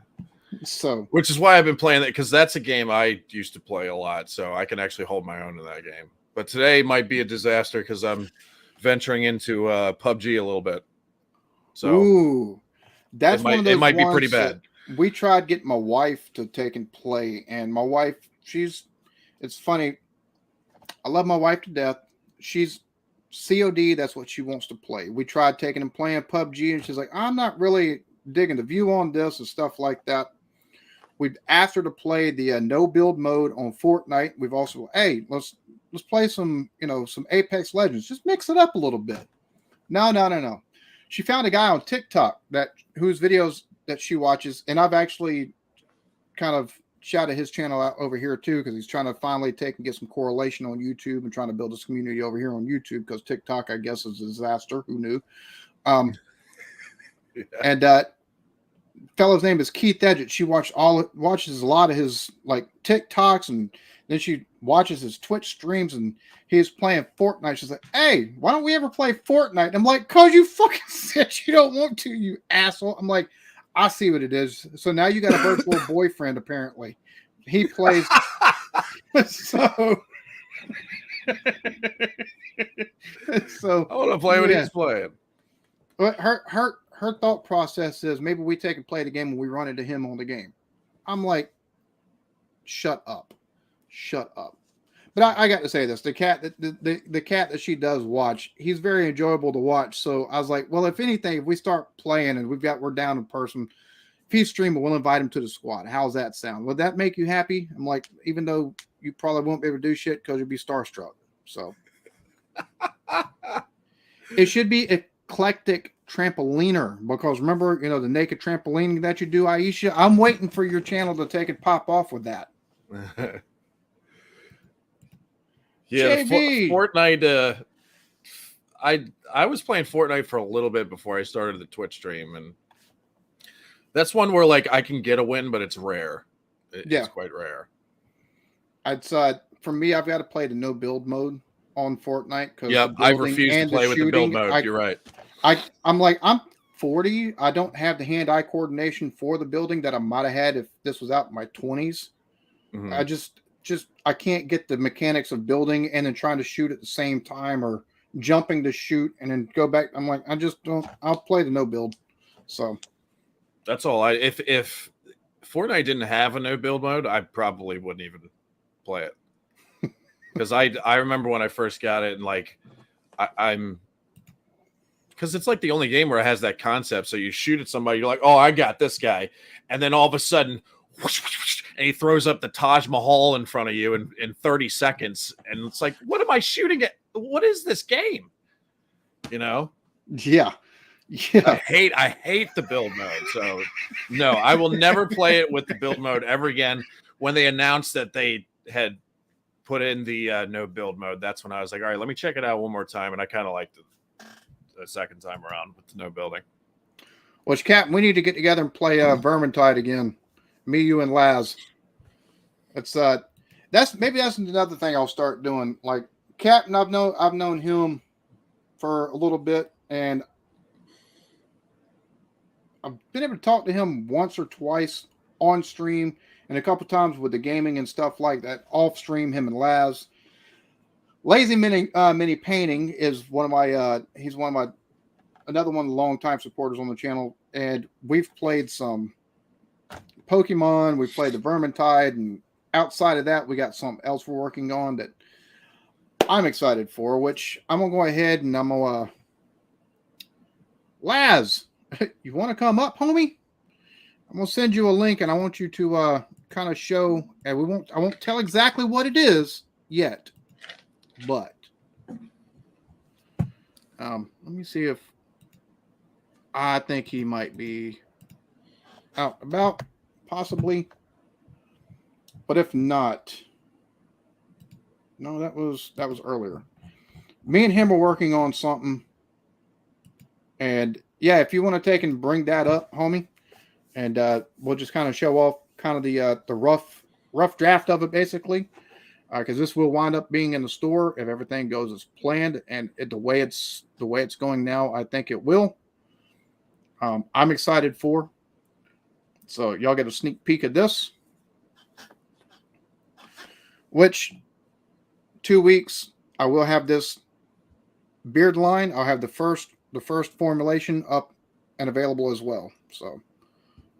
So, which is why I've been playing that, because that's a game I used to play a lot, so I can actually hold my own in that game. But today might be a disaster because I'm venturing into PUBG a little bit. So, ooh, that's one of those. It might be pretty bad. We tried getting my wife to take and play, and my wife, it's funny. I love my wife to death. She's COD. That's what she wants to play. We tried taking and playing PUBG, and she's like, I'm not really digging the view on this and stuff like that. We've asked her to play the no build mode on Fortnite. We've also, hey, let's play some Apex Legends. Just mix it up a little bit. No. She found a guy on TikTok whose videos that she watches, and I've actually kind of shouted his channel out over here too, because he's trying to finally take and get some correlation on YouTube and trying to build this community over here on YouTube, because TikTok, I guess, is a disaster. Who knew? Yeah. And fellow's name is Keith Edgett. She watches a lot of his like TikToks, and then she watches his Twitch streams, and he's playing Fortnite. She's like, hey, why don't we ever play Fortnite? I'm like, cause you fucking said you don't want to, you asshole. I'm like, I see what it is. So now you got a virtual boyfriend, apparently. He plays so I want to play what he's playing. But her thought process is, maybe we take and play the game and we run into him on the game. I'm like, shut up. But I got to say this: the cat that she does watch, he's very enjoyable to watch. So I was like, well, if anything, if we start playing and we're down in person, if he's streaming, we'll invite him to the squad. How's that sound? Would that make you happy? I'm like, even though you probably won't be able to do shit because you'll be starstruck. So it should be Eclectic Trampoliner, because remember, the naked trampolining that you do, Aisha. I'm waiting for your channel to take and pop off with that. Yeah, Fortnite. I was playing Fortnite for a little bit before I started the Twitch stream, and that's one where like I can get a win, but it's rare. It's quite rare. For me, I've got to play the no build mode on Fortnite. Yep, I refuse to play with the build mode. You're right. I'm like, I'm 40. I don't have the hand-eye coordination for the building that I might have had if this was out in my 20s. Mm-hmm. I can't get the mechanics of building and then trying to shoot at the same time, or jumping to shoot and then go back. I'm like, I just don't. I'll play the no build. So that's all. If Fortnite didn't have a no build mode, I probably wouldn't even play it, because I remember when I first got it, and like I'm. Because it's like the only game where it has that concept. So you shoot at somebody, you're like, oh, I got this guy. And then all of a sudden, whoosh, whoosh, whoosh, and he throws up the Taj Mahal in front of you in 30 seconds. And it's like, what am I shooting at? What is this game? Yeah. I hate the build mode. So no, I will never play it with the build mode ever again. When they announced that they had put in the no build mode, that's when I was like, all right, let me check it out one more time. And I kind of liked it the second time around with no building. Well, Captain, we need to get together and play Vermintide again. Me, you, and Laz. That's another thing I'll start doing. Like Captain, I've known him for a little bit, and I've been able to talk to him once or twice on stream, and a couple times with the gaming and stuff like that off stream. Him and Laz. Lazy Mini Painting is one of my he's another one of the longtime supporters on the channel, and we've played some Pokemon, we played the Vermintide, and outside of that we got something else we're working on that I'm excited for, which I'm gonna go ahead and I'm gonna Laz, you want to come up, homie? I'm gonna send you a link, and I want you to kind of show, and I won't tell exactly what it is yet. But let me see if I think he might be out about, possibly. But if not, no, that was earlier. Me and him are working on something, and yeah, if you want to take and bring that up, homie, and we'll just kind of show off kind of the rough draft of it, basically. because this will wind up being in the store if everything goes as planned and the way it's going now. I think it will. I'm excited for. So y'all get a sneak peek of this, which 2 weeks I will have this beard line. I'll have the first formulation up and available as well. So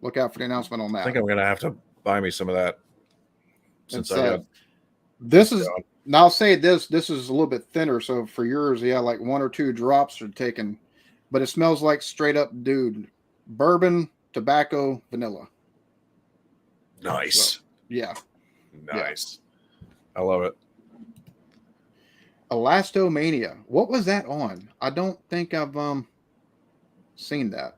look out for the announcement on that. I think I'm gonna have to buy me some of that since I got this is going. Now I'll say this is a little bit thinner. So for yours, yeah, like 1 or 2 drops are taken, but it smells like straight up dude bourbon, tobacco, vanilla. Nice. So, yeah. Nice. Yeah. I love it. Elastomania. What was that on? I don't think I've seen that.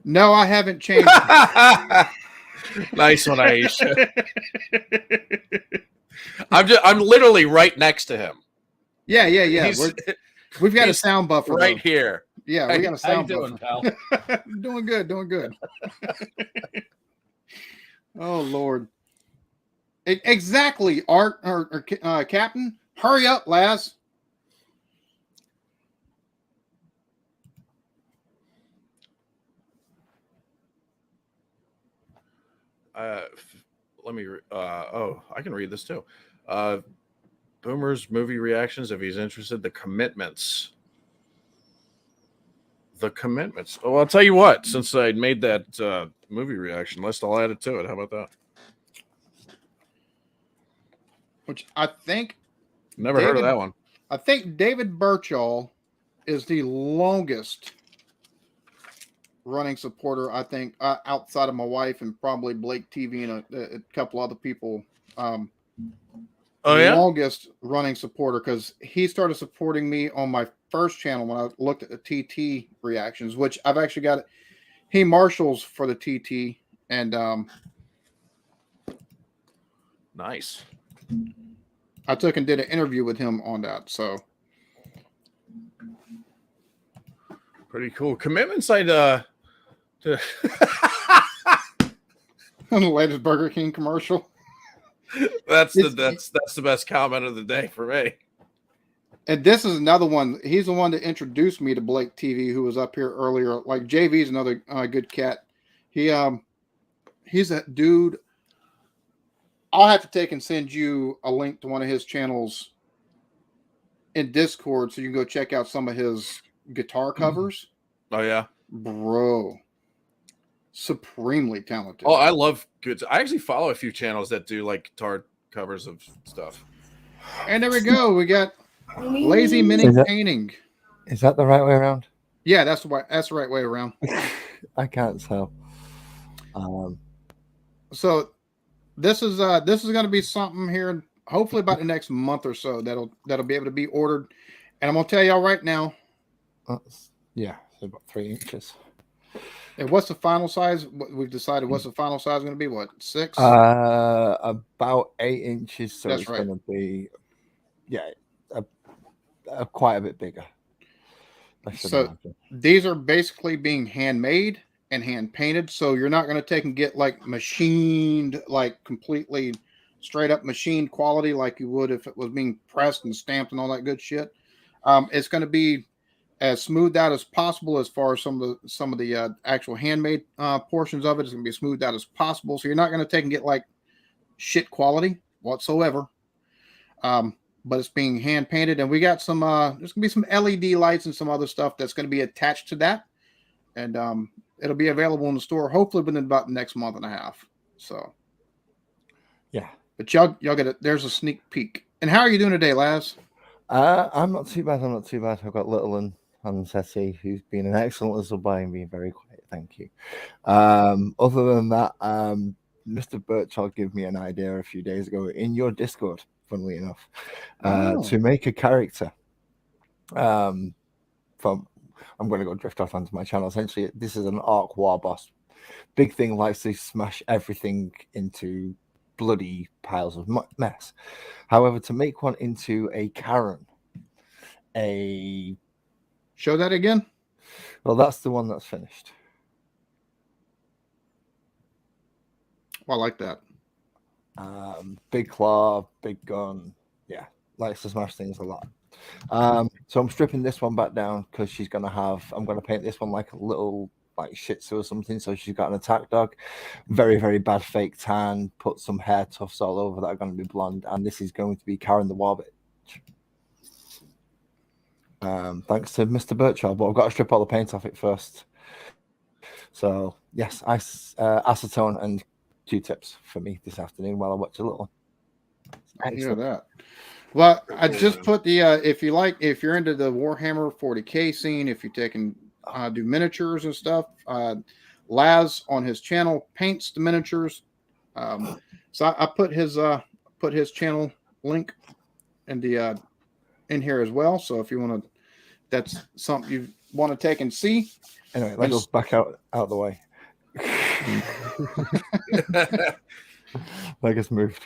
No, I haven't changed. Nice one, Aisha. I'm literally right next to him. Yeah. We've got a sound buffer right here. Yeah, we got a sound buffer. How you doing, pal? Doing good. Oh Lord. Exactly, Art or Captain. Hurry up, Laz. Let me. I can read this too. Boomer's movie reactions. If he's interested, the commitments. Oh, I'll tell you what. Since I made that movie reaction list, I'll add it to it. How about that? Which I think never heard of that one. I think David Birchall is the longest running supporter. I think outside of my wife and probably Blake TV and a couple other people. Longest running supporter because he started supporting me on my first channel when I looked at the TT reactions, which I've actually got. He marshals for the TT and nice. I took and did an interview with him on that. So pretty cool. Commitments I'd to the latest Burger King commercial. That's the best comment of the day for me. And this is another one. He's the one that introduced me to Blake TV, who was up here earlier. Like JV's another good cat. He's a dude. I'll have to take and send you a link to one of his channels in Discord so you can go check out some of his guitar covers. Oh yeah, bro, supremely talented. Oh, I love good. I actually follow a few channels that do like guitar covers of stuff. And there we go. We got Lazy Mini Painting. Is that the right way around? Yeah, that's the right way around. I can't tell. So this is going to be something here. Hopefully, about the next month or so, that'll be able to be ordered. And I'm going to tell y'all right now. Yeah, so about 3 inches. And what's the final size? We've decided what's the final size going to be? What, 6? About 8 inches. So that's it's going to be, quite a bit bigger. So these are basically being handmade and hand painted. So you're not going to take and get like machined, like completely straight up machined quality like you would if it was being pressed and stamped and all that good shit. It's going to be as smoothed out as possible as far as some of the actual handmade portions of it. It's going to be smoothed out as possible. So you're not going to take and get like shit quality whatsoever. But it's being hand painted, and we got some. There's gonna be some LED lights and some other stuff that's going to be attached to that, and it'll be available in the store hopefully within about the next month and a half. So, yeah. But y'all get it. There's a sneak peek. And how are you doing today, Laz? I'm not too bad. I've got Little and Ceci, who's been an excellent little boy and being very quiet. Thank you. Other than that, Mr. Birchall gave me an idea a few days ago in your Discord. Funnily enough, to make a character I'm going to go drift off onto my channel. Essentially, this is an Arc War boss. Big thing likes to smash everything into bloody piles of mess. However, to make one into a Karen, show that again. Well, that's the one that's finished. Well, I like that. Big claw, big gun. Yeah, likes to smash things a lot. So I'm stripping this one back down because I'm gonna paint this one like a little like Shih Tzu or something. So she's got an attack dog, very, very bad fake tan, put some hair tufts all over that are going to be blonde, and this is going to be Karen the Warbit. Thanks to Mr. Birchall, but I've got to strip all the paint off it first. So yes, acetone and Q-tips for me this afternoon while I watch a little. I hear that. Well, I just put the if you're into the Warhammer 40K scene, if you're taking do miniatures and stuff, Laz on his channel paints the miniatures. So I put his channel link in the in here as well. So if you want to, that's something you want to take and see. Anyway, that goes back out the way. Leg has moved.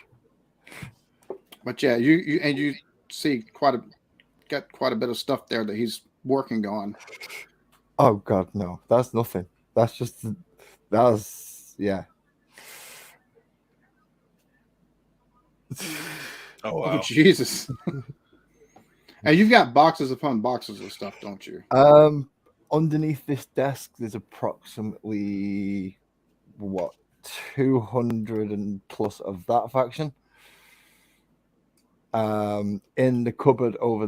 But yeah, you see got quite a bit of stuff there that he's working on. Oh God, no, that's nothing. Yeah. Oh wow, Jesus. And you've got boxes upon boxes of stuff, don't you? Underneath this desk, there's approximately 200 and plus of that faction. In the cupboard over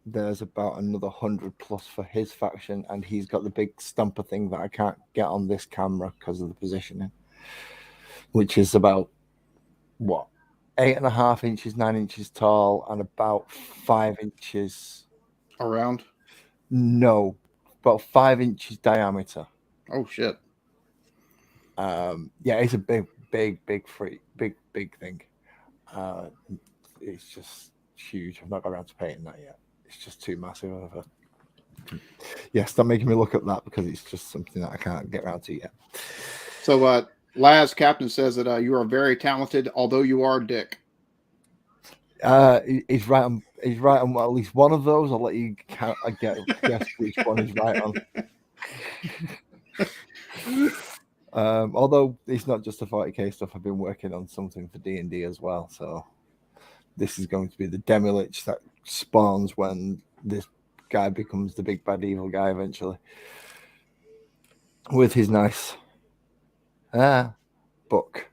there's about another 100 plus for his faction, and he's got the big stumper thing that I can't get on this camera because of the positioning, which is about 8.5 inches, 9 inches tall, and about 5 inches around. No, about 5 inches diameter. Oh shit. Yeah, it's a big freak, big thing. It's just huge. I've not got around to painting that yet. It's just too massive of a. Yeah, stop making me look at that because it's just something that I can't get around to yet. So, Laz Captain says that you are very talented, although you are a dick. He's right on. He's right on at least one of those. I'll let you count. I guess which one he's right on. Although it's not just the 40k stuff. I've been working on something for D&D as well. So this is going to be the Demilich that spawns when this guy becomes the big bad evil guy eventually, with his nice book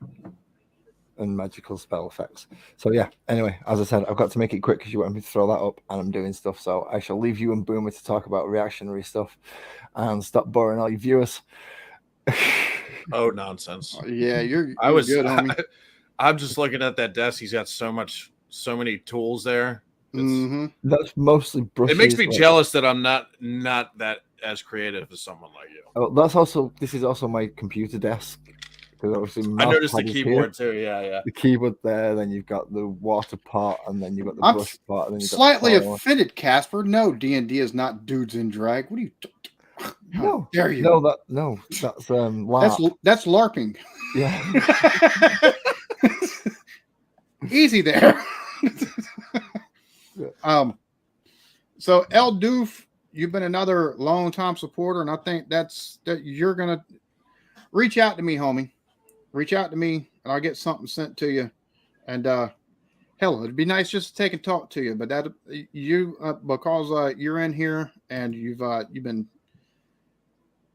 and magical spell effects. So yeah, anyway, as I said, I've got to make it quick because you want me to throw that up and I'm doing stuff. So I shall leave you and Boomer to talk about reactionary stuff and stop boring all your viewers. Oh, nonsense. Yeah, you're good, homie. I'm just looking at that desk. He's got so many tools there. That's mostly brushes. It makes me jealous that I'm not that as creative as someone like you. Oh, this is also my computer desk. Obviously I noticed the keyboard too. Yeah. The keyboard there, then you've got the water pot, and then you've got the brush pot. And then you've slightly got offended, Casper. No, D&D is not dudes in drag. What are you? How dare you? That's LARP. That's LARPing. Yeah. Easy there. So El Doof, you've been another long time supporter, and I think that you're gonna reach out to me, homie. Reach out to me, and I'll get something sent to you. And hell, it'd be nice just to take and talk to you. But that because you're in here and you've been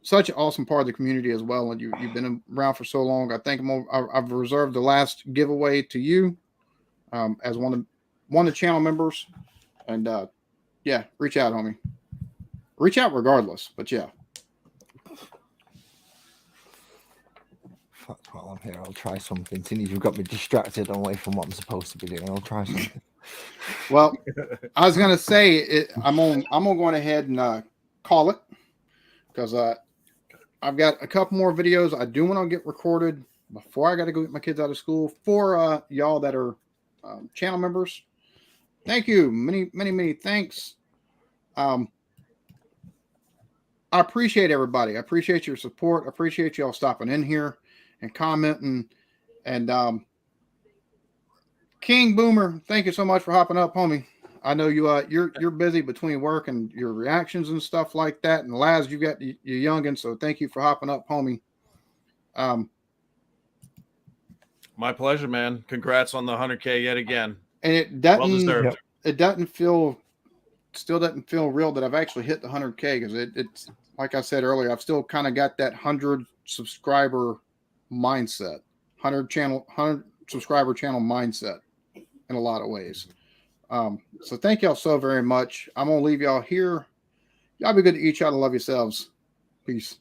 such an awesome part of the community as well, and you've been around for so long. I think I've reserved the last giveaway to you as one of the channel members. And yeah, reach out, homie. Reach out regardless. But yeah. While I'm here, I'll try something. Since you've got me distracted away from what I'm supposed to be doing, I'll try something. Well, I was gonna say I'm going ahead and call it because I've got a couple more videos I do want to get recorded before I got to go get my kids out of school. For y'all that are channel members, thank you, many thanks. I appreciate everybody. I appreciate your support. I appreciate y'all stopping in here and commenting. And King Boomer, thank you so much for hopping up, homie. I know you're busy between work and your reactions and stuff like that. And Laz, you got your youngin, so thank you for hopping up, homie. My pleasure, man. Congrats on the 100K yet again. And it Well doesn't, deserved. it still doesn't feel real that I've actually hit the 100K, because it's like I said earlier, I've still kind of got that 100 subscriber mindset, 100 subscriber channel mindset in a lot of ways. So thank y'all so very much. I'm gonna leave y'all here. Y'all be good to each other. Love yourselves. Peace.